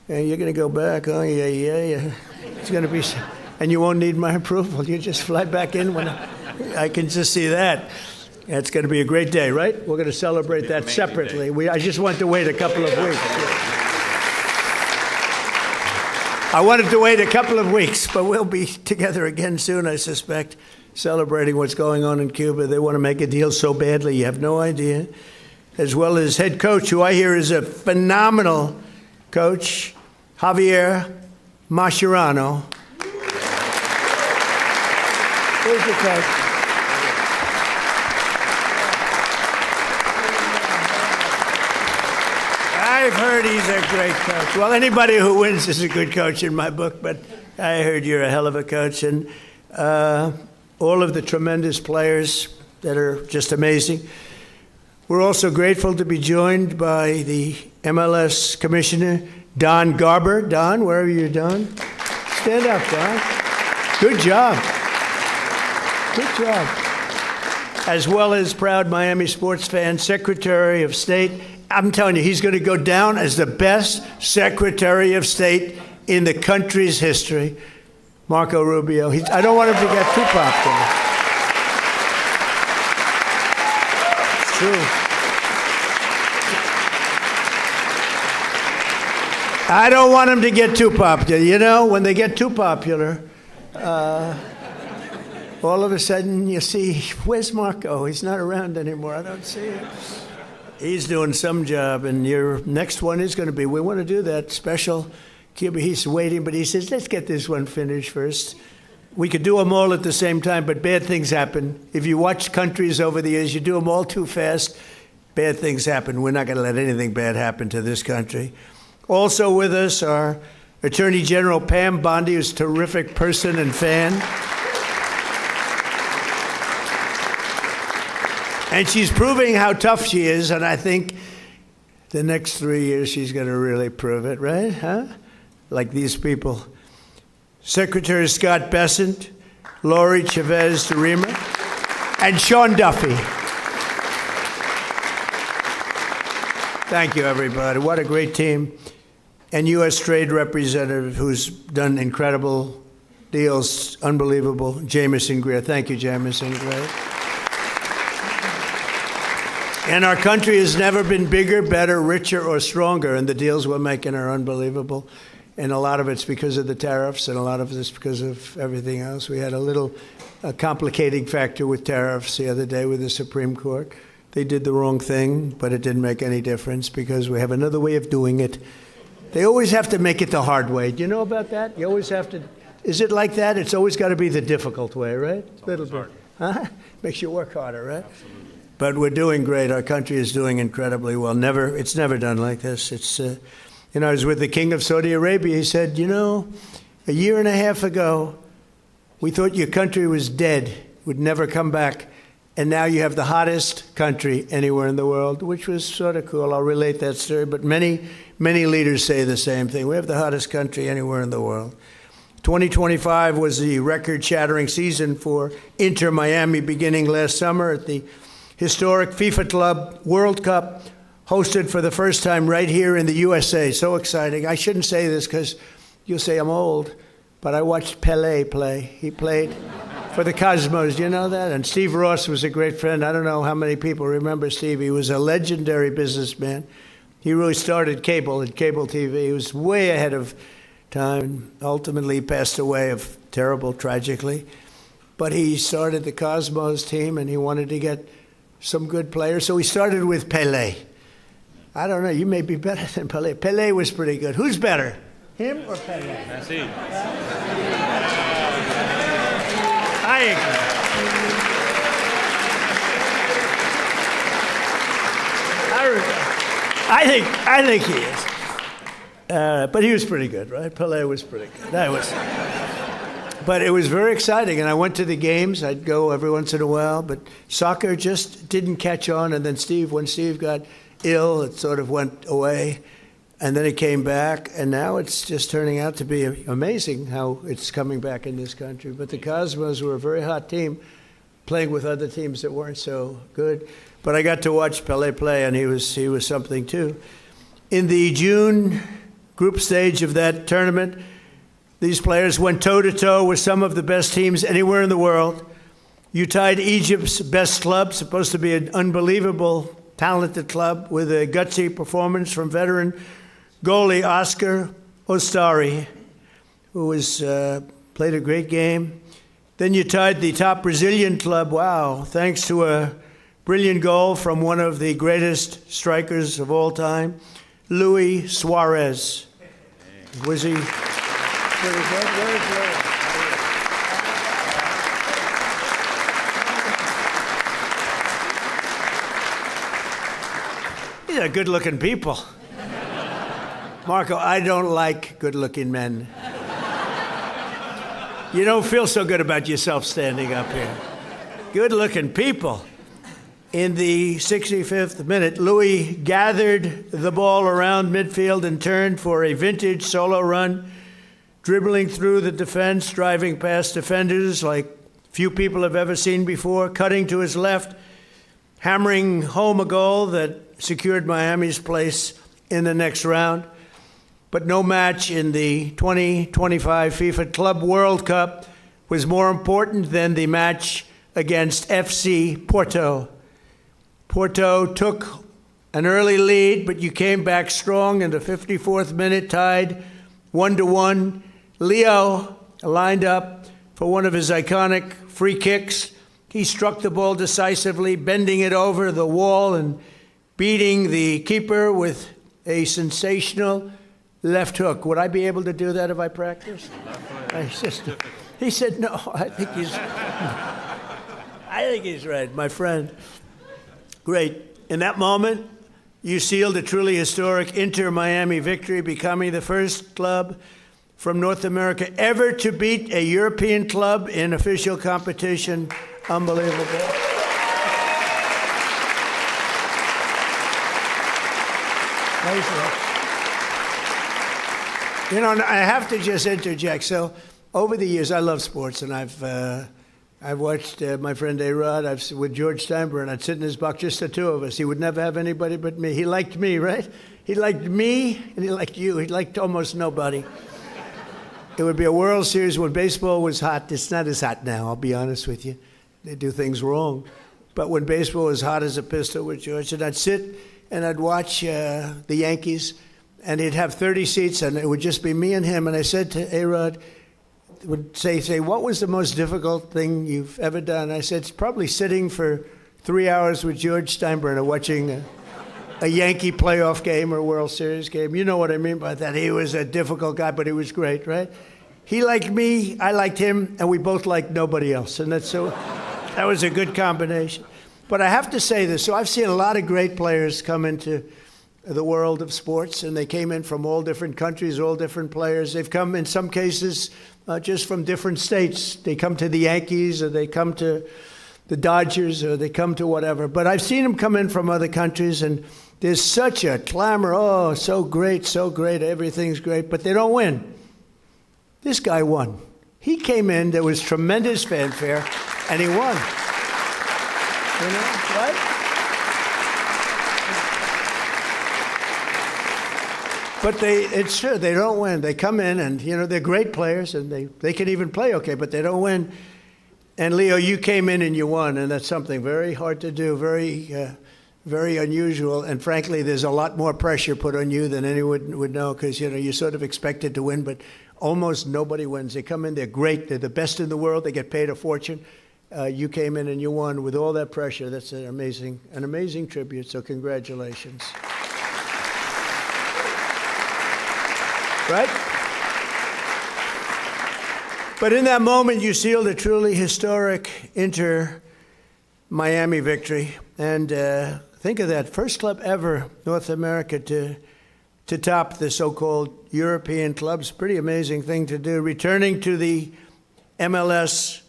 And you're going to go back, oh, yeah. It's going to be, and you won't need my approval. You just fly back in when I can just see that. It's going to be a great day, right? We're going to celebrate that separately. I just want to wait a couple of weeks. I wanted to wait a couple of weeks, but we'll be together again soon, I suspect, celebrating what's going on in Cuba. They want to make a deal so badly, you have no idea. As well as head coach, who I hear is a phenomenal coach, Javier Mascherano. Where's the coach? I've heard he's a great coach. Well, anybody who wins is a good coach in my book, but I heard you're a hell of a coach. And all of the tremendous players that are just amazing. We're also grateful to be joined by the MLS Commissioner, Don Garber. Don, wherever you're, Don. Stand up, Don. Good job. Good job. As well as proud Miami sports fan, Secretary of State. I'm telling you, he's going to go down as the best Secretary of State in the country's history, Marco Rubio. I don't want him to get too popular. It's true. I don't want him to get too popular. You know, when they get too popular, all of a sudden you see, where's Marco? He's not around anymore. I don't see him. He's doing some job, and your next one is going to be, we want to do that special Cuba. He's waiting, but he says, let's get this one finished first. We could do them all at the same time, but bad things happen. If you watch countries over the years, you do them all too fast, bad things happen. We're not going to let anything bad happen to this country. Also with us are Attorney General Pam Bondi, who's a terrific person and fan. And she's proving how tough she is, and I think the next 3 years she's going to really prove it, right? Huh? Like these people. Secretary Scott Bessent, Lori Chavez DeRima, and Sean Duffy. Thank you, everybody. What a great team. And U.S. Trade Representative, who's done incredible deals, unbelievable, Jamison Greer. Thank you, Jamison Greer. And our country has never been bigger, better, richer, or stronger, and the deals we're making are unbelievable. And a lot of it's because of the tariffs, and a lot of it's because of everything else. We had a complicating factor with tariffs the other day with the Supreme Court. They did the wrong thing, but it didn't make any difference because we have another way of doing it. They always have to make it the hard way. Do you know about that? You always have to. Is it like that? It's always got to be the difficult way, right? It's little bit. Huh? Makes you work harder, right? Absolutely. But we're doing great. Our country is doing incredibly well. It's never done like this. I was with the King of Saudi Arabia. He said, a year and a half ago, we thought your country was dead, would never come back. And now you have the hottest country anywhere in the world, which was sort of cool. I'll relate that story. But many, many leaders say the same thing. We have the hottest country anywhere in the world. 2025 was the record-shattering season for Inter Miami beginning last summer at the historic FIFA Club World Cup, hosted for the first time right here in the USA. So exciting. I shouldn't say this because you'll say I'm old, but I watched Pelé play. He played for the Cosmos. Do you know that? And Steve Ross was a great friend. I don't know how many people remember Steve. He was a legendary businessman. He really started cable and cable TV. He was way ahead of time. Ultimately passed away tragically. But he started the Cosmos team, and he wanted to get some good players. So he started with Pelé. I don't know. You may be better than Pelé. Pelé was pretty good. Who's better, him or Pelé? Merci. I agree. I think he is. But he was pretty good, right? Pelé was pretty good. But it was very exciting, and I went to the games. I'd go every once in a while, but soccer just didn't catch on. And then when Steve got ill, it sort of went away, and then it came back, and now it's just turning out to be amazing how it's coming back in this country. But the Cosmos were a very hot team, playing with other teams that weren't so good. But I got to watch Pelé play, and he was something too. In the June group stage of that tournament. These players went toe-to-toe with some of the best teams anywhere in the world. You tied Egypt's best club, supposed to be an unbelievable, talented club, with a gutsy performance from veteran goalie Oscar Ostari, who played a great game. Then you tied the top Brazilian club, wow, thanks to a brilliant goal from one of the greatest strikers of all time, Luis Suarez. Was he? These are good-looking people. Marco, I don't like good-looking men. You don't feel so good about yourself standing up here. Good-looking people. In the 65th minute, Louis gathered the ball around midfield and turned for a vintage solo run, dribbling through the defense, driving past defenders like few people have ever seen before, cutting to his left, hammering home a goal that secured Miami's place in the next round. But no match in the 2025 FIFA Club World Cup was more important than the match against FC Porto. Porto took an early lead, but you came back strong in the 54th minute, tied 1-1. Leo lined up for one of his iconic free kicks. He struck the ball decisively, bending it over the wall and beating the keeper with a sensational left hook. Would I be able to do that if I practiced? He said, no, I think he's right, my friend. Great. In that moment, you sealed a truly historic Inter-Miami victory, becoming the first club from North America ever to beat a European club in official competition. Unbelievable. You know, I have to just interject. So, over the years, I love sports, and I've watched my friend A-Rod. With George Steinbrenner, I'd sit in his box, just the two of us. He would never have anybody but me. He liked me, right? He liked me, and he liked you. He liked almost nobody. It would be a World Series when baseball was hot. It's not as hot now, I'll be honest with you. They do things wrong. But when baseball was hot as a pistol with George, and I'd sit and I'd watch the Yankees, and he'd have 30 seats, and it would just be me and him. And I said to A-Rod, would say, what was the most difficult thing you've ever done? I said, it's probably sitting for 3 hours with George Steinbrenner watching a Yankee playoff game or World Series game. You know what I mean by that. He was a difficult guy, but he was great, right? He liked me, I liked him, and we both liked nobody else. And that was a good combination. But I have to say this. So I've seen a lot of great players come into the world of sports, and they came in from all different countries, all different players. They've come, in some cases, just from different states. They come to the Yankees, or they come to the Dodgers, or they come to whatever. But I've seen them come in from other countries, and there's such a clamor. Oh, so great, everything's great. But they don't win. This guy won. He came in, there was tremendous fanfare, and he won. You know, right? But it's true, they don't win. They come in and, you know, they're great players and they can even play okay, but they don't win. And Leo, you came in and you won, and that's something very hard to do, very unusual. And frankly, there's a lot more pressure put on you than anyone would know, because, you know, you're sort of expected to win, but almost nobody wins. They come in, they're great, they're the best in the world, they get paid a fortune. You came in and you won with all that pressure. That's an amazing tribute, so congratulations. Right? But in that moment, you sealed a truly historic Inter-Miami victory. And think of that, first club ever, North America, to top the so-called European clubs. Pretty amazing thing to do. Returning to the MLS,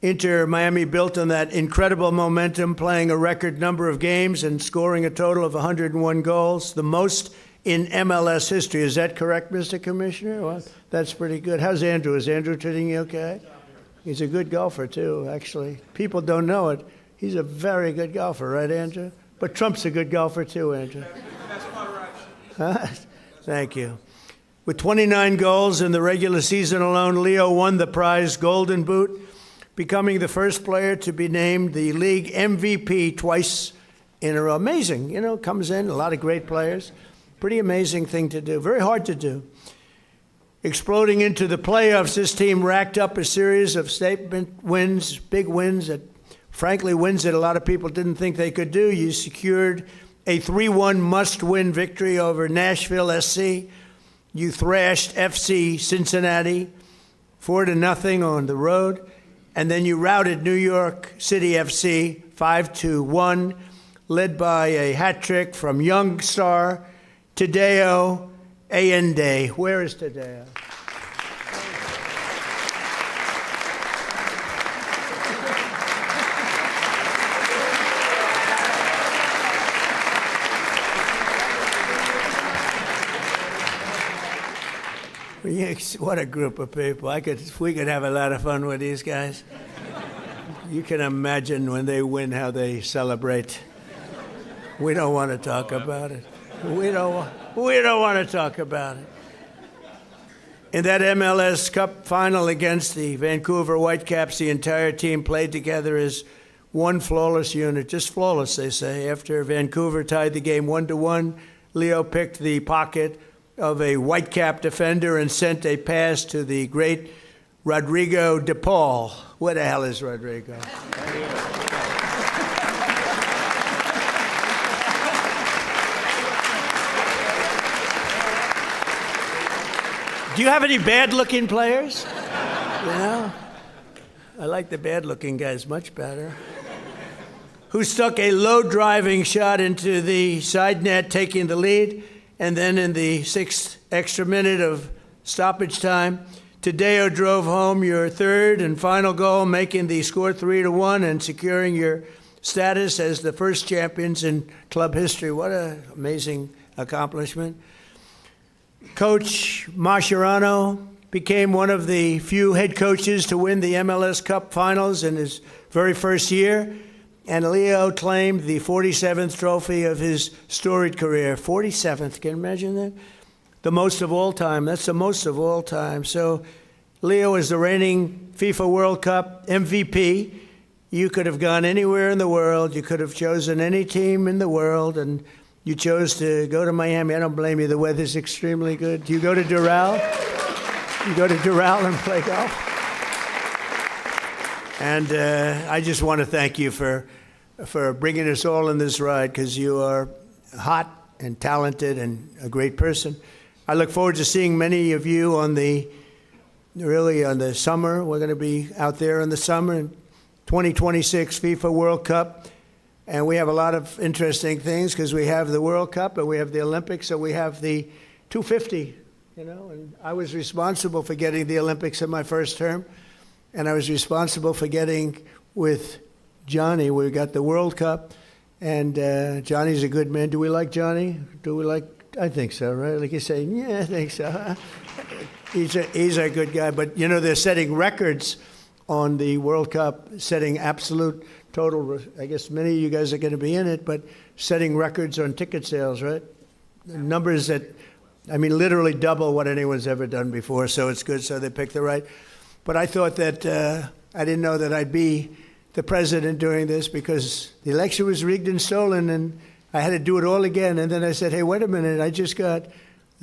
Inter-Miami built on that incredible momentum, playing a record number of games and scoring a total of 101 goals, the most in MLS history. Is that correct, Mr. Commissioner? Well, that's pretty good. How's Andrew? Is Andrew treating you okay? He's a good golfer, too, actually. People don't know it. He's a very good golfer, right, Andrew? But Trump's a good golfer, too, Andrew. That's moderation. Thank you. With 29 goals in the regular season alone, Leo won the prize Golden Boot, becoming the first player to be named the league MVP twice in a row. Amazing, comes in, a lot of great players. Pretty amazing thing to do, very hard to do. Exploding into the playoffs, this team racked up a series of statement wins, big wins, frankly, wins that a lot of people didn't think they could do. You secured a 3-1 must-win victory over Nashville SC. You thrashed FC Cincinnati 4-0 on the road. And then you routed New York City FC 5-1, led by a hat trick from young star Tadeo Allende. Where is Tadeo? What a group of people. We could have a lot of fun with these guys. You can imagine when they win how they celebrate. We don't want to talk about it. We don't want to talk about it. In that MLS Cup final against the Vancouver Whitecaps, the entire team played together as one flawless unit. Just flawless, they say. After Vancouver tied the game 1-1, Leo picked the pocket of a Whitecap defender and sent a pass to the great Rodrigo de Paul. Where the hell is Rodrigo? Do you have any bad-looking players? I like the bad-looking guys much better. Who stuck a low-driving shot into the side net, taking the lead. And then in the 6th extra minute of stoppage time, Tadeo drove home your third and final goal, making the score 3-1 and securing your status as the first champions in club history. What an amazing accomplishment. Coach Mascherano became one of the few head coaches to win the MLS Cup finals in his very first year. And Leo claimed the 47th trophy of his storied career. 47th, can you imagine that? The most of all time. That's the most of all time. So Leo is the reigning FIFA World Cup MVP. You could have gone anywhere in the world. You could have chosen any team in the world, and you chose to go to Miami. I don't blame you. The weather's extremely good. Do you go to Doral? You go to Doral and play golf? And I just want to thank you for bringing us all in this ride, because you are hot and talented and a great person. I look forward to seeing many of you on the summer. We're going to be out there in the summer in 2026 FIFA World Cup. And we have a lot of interesting things, because we have the World Cup and we have the Olympics and we have the 250, and I was responsible for getting the Olympics in my first term. And I was responsible for getting with Johnny. We got the World Cup, and Johnny's a good man. Do we like Johnny? I think so, right? Like you say, yeah, I think so. He's a good guy. But, they're setting records on the World Cup, setting absolute total. I guess many of you guys are going to be in it, but setting records on ticket sales, right? Numbers that, literally double what anyone's ever done before. So it's good. So they picked the right. But I thought that I didn't know that I'd be the president during this, because the election was rigged and stolen, and I had to do it all again. And then I said, hey, wait a minute, I just got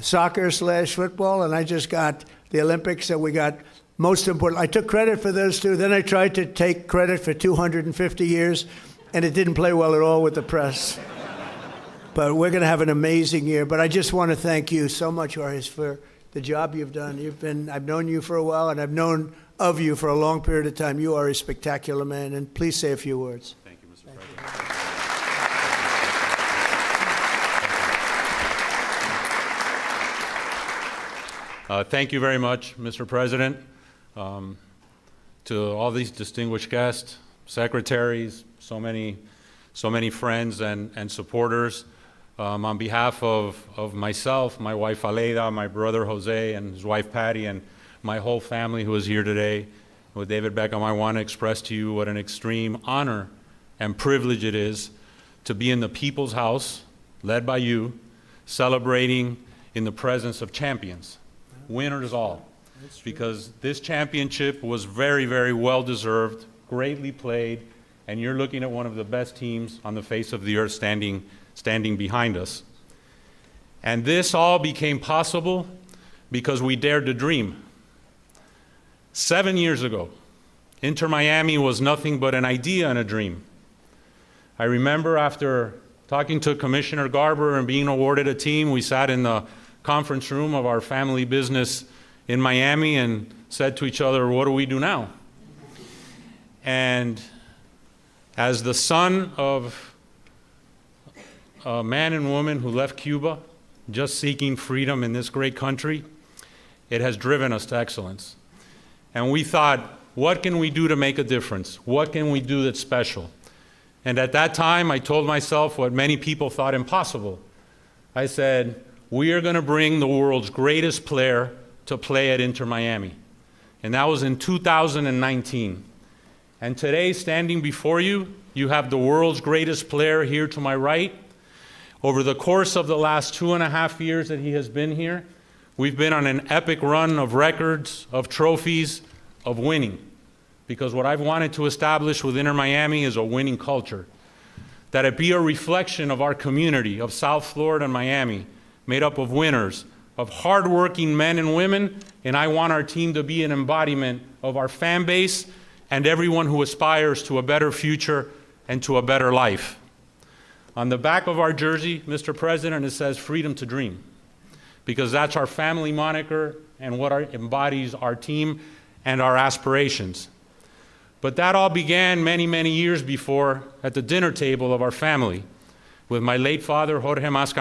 soccer/football, and I just got the Olympics, and we got most important. I took credit for those two. Then I tried to take credit for 250 years, and it didn't play well at all with the press. But we're going to have an amazing year. But I just want to thank you so much, Jorge, for the job you've done. I've known you for a while, and I've known of you for a long period of time. You are a spectacular man, and please say a few words. Thank you, Mr. President. Thank you very much, Mr. President. To all these distinguished guests, secretaries, so many friends and supporters. On behalf of myself, my wife Aleida, my brother Jose, and his wife Patty, and my whole family who is here today, with David Beckham, I want to express to you what an extreme honor and privilege it is to be in the People's House, led by you, celebrating in the presence of champions. winners all, because this championship was very, very well deserved, greatly played, and you're looking at one of the best teams on the face of the earth standing behind us. And this all became possible because we dared to dream. 7 years ago, Inter Miami was nothing but an idea and a dream. I remember after talking to Commissioner Garber and being awarded a team, we sat in the conference room of our family business in Miami and said to each other, what do we do now? And as the son of a man and woman who left Cuba, just seeking freedom in this great country, it has driven us to excellence. And we thought, what can we do to make a difference? What can we do that's special? And at that time, I told myself what many people thought impossible. I said, we are going to bring the world's greatest player to play at Inter Miami. And that was in 2019. And today, standing before you, you have the world's greatest player here to my right. Over the course of the last 2.5 years that he has been here, we've been on an epic run of records, of trophies, of winning. Because what I've wanted to establish with Inter Miami is a winning culture. That it be a reflection of our community of South Florida and Miami, made up of winners, of hardworking men and women, and I want our team to be an embodiment of our fan base and everyone who aspires to a better future and to a better life. On the back of our jersey, Mr. President, it says freedom to dream, because that's our family moniker and what embodies our team and our aspirations. But that all began many, many years before at the dinner table of our family with my late father, Jorge Mas,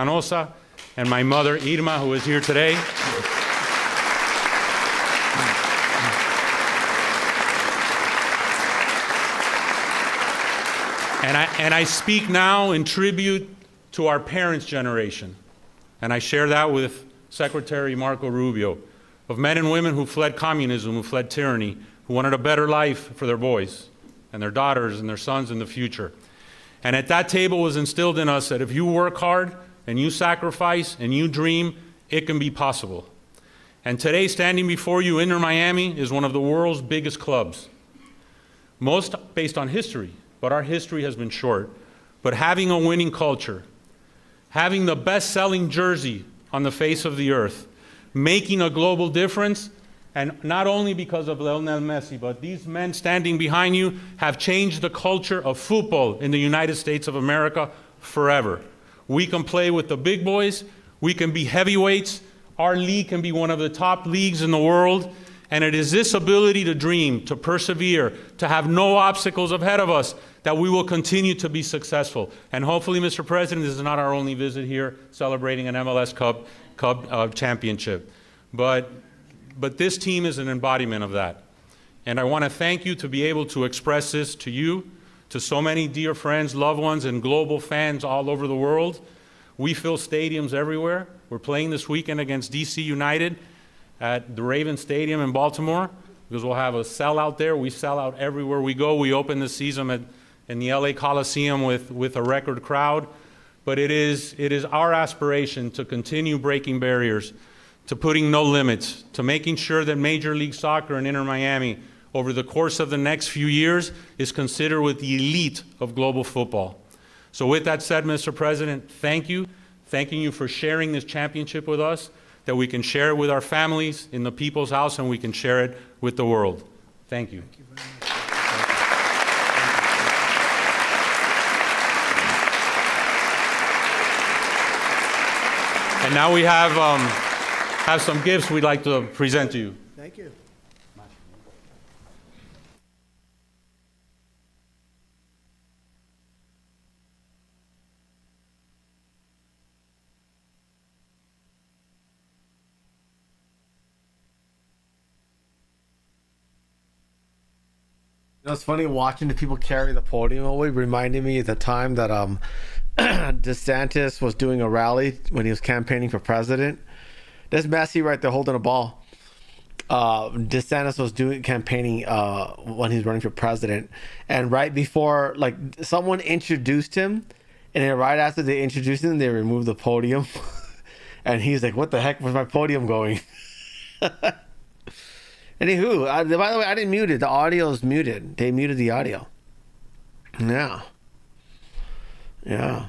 and my mother, Irma, who is here today. And I speak now in tribute to our parents' generation. And I share that with Secretary Marco Rubio, of men and women who fled communism, who fled tyranny, who wanted a better life for their boys and their daughters and their sons in the future. And at that table was instilled in us that if you work hard and you sacrifice and you dream, it can be possible. And today, standing before you, Inter Miami is one of the world's biggest clubs. Most based on history, but our history has been short. But having a winning culture, having the best-selling jersey on the face of the earth, making a global difference, and not only because of Lionel Messi, but these men standing behind you have changed the culture of football in the United States of America forever. We can play with the big boys, we can be heavyweights, our league can be one of the top leagues in the world, and it is this ability to dream, to persevere, to have no obstacles ahead of us that we will continue to be successful. And hopefully, Mr. President, this is not our only visit here celebrating an MLS Cup championship. But this team is an embodiment of that. And I want to thank you to be able to express this to you, to so many dear friends, loved ones, and global fans all over the world. We fill stadiums everywhere. We're playing this weekend against DC United at the Ravens Stadium in Baltimore, because we'll have a sellout there. We sell out everywhere we go. We open the season in the LA Coliseum with a record crowd. But it is our aspiration to continue breaking barriers, to putting no limits, to making sure that Major League Soccer and Inter Miami over the course of the next few years is considered with the elite of global football. So with that said, Mr. President, thank you. Thanking you for sharing this championship with us, that we can share it with our families in the people's house and we can share it with the world. Thank you. Thank you very much. And now we have some gifts we'd like to present to you. Thank you. You know, it's funny watching the people carry the podium away, reminding me at the time that DeSantis was doing a rally when he was campaigning for president. There's Messi right there holding a ball. DeSantis was campaigning when he was running for president, and right before, like, someone introduced him, and then right after they introduced him, they removed the podium, and he's like, "What the heck was my podium going?" Anywho, by the way, I didn't mute it. The audio is muted. They muted the audio. Yeah. Yeah.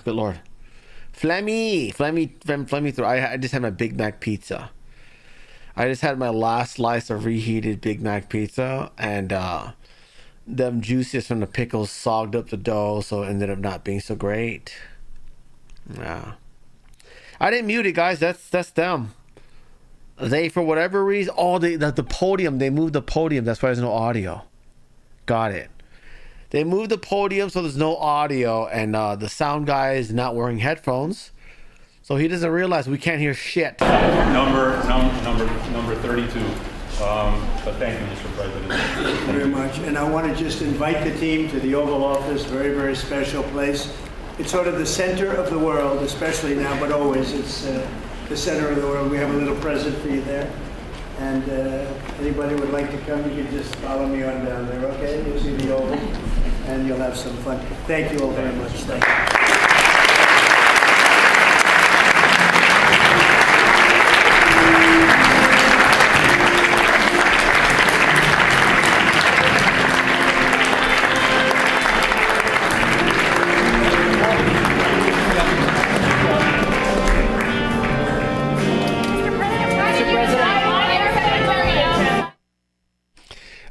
Good Lord. Flemmy through. I just had my Big Mac pizza. I just had my last slice of reheated Big Mac pizza, and them juices from the pickles sogged up the dough, so it ended up not being so great. Yeah. I didn't mute it, guys. That's them. They, for whatever reason, the podium, they moved the podium. That's why there's no audio. Got it. They moved the podium so there's no audio, and the sound guy is not wearing headphones, so he doesn't realize we can't hear shit. Number 32. But thank you, Mr. President. Thank you very much. And I want to just invite the team to the Oval Office, very, very special place. It's sort of the center of the world, especially now, but always it's the center of the world. We have a little present for you there. And anybody would like to come, you can just follow me on down there, okay? You'll see the Oval, and you'll have some fun. Thank you all very much. Thank you.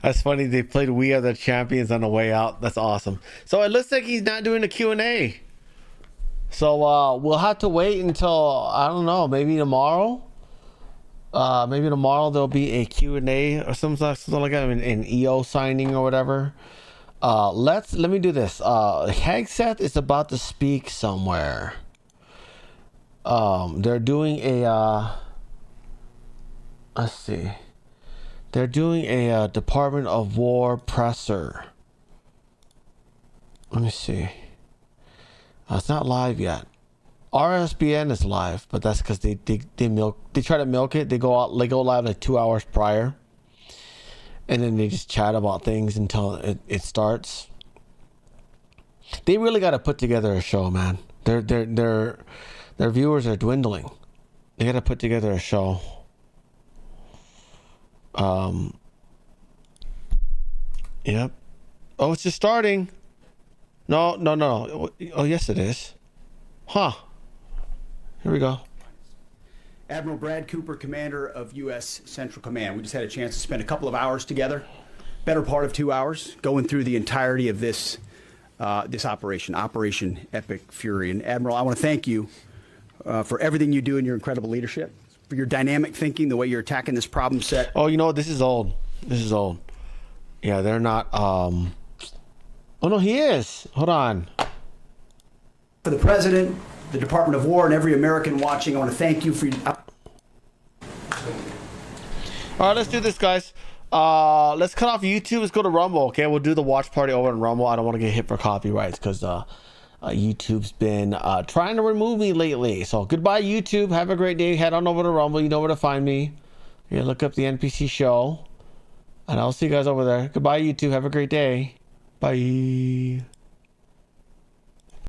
That's funny. They played We Are the Champions on the way out. That's awesome. So it looks like he's not doing the Q&A. So we'll have to wait until, I don't know, maybe tomorrow. Maybe tomorrow there'll be a Q&A or something like that, an EO signing or whatever. Let me do this. Hegseth is about to speak somewhere. They're doing a let's see. They're doing a Department of War presser. Let me see. It's not live yet. RSBN is live, but that's because they try to milk it. They go live like 2 hours prior, and then they just chat about things until it starts. They really got to put together a show, man. Their viewers are dwindling. They got to put together a show. Yep. Oh, it's just starting. No. Oh, yes, it is. Huh. Here we go. Admiral Brad Cooper, commander of U.S. Central Command. We just had a chance to spend a couple of hours together, better part of 2 hours, going through the entirety of this operation, Operation Epic Fury. And Admiral, I want to thank you for everything you do and your incredible leadership, for your dynamic thinking, the way you're attacking this problem set. Oh, you know what? This is old. Yeah, they're not. Oh, no, he is. Hold on. For the President, the Department of War, and every American watching, I want to thank you for your... All right, let's do this, guys. Let's cut off YouTube. Let's go to Rumble, okay? We'll do the watch party over on Rumble. I don't want to get hit for copyrights because YouTube's been trying to remove me lately. So goodbye, YouTube. Have a great day. Head on over to Rumble. You know where to find me. Yeah, look up the NPC show. And I'll see you guys over there. Goodbye, YouTube. Have a great day. Bye.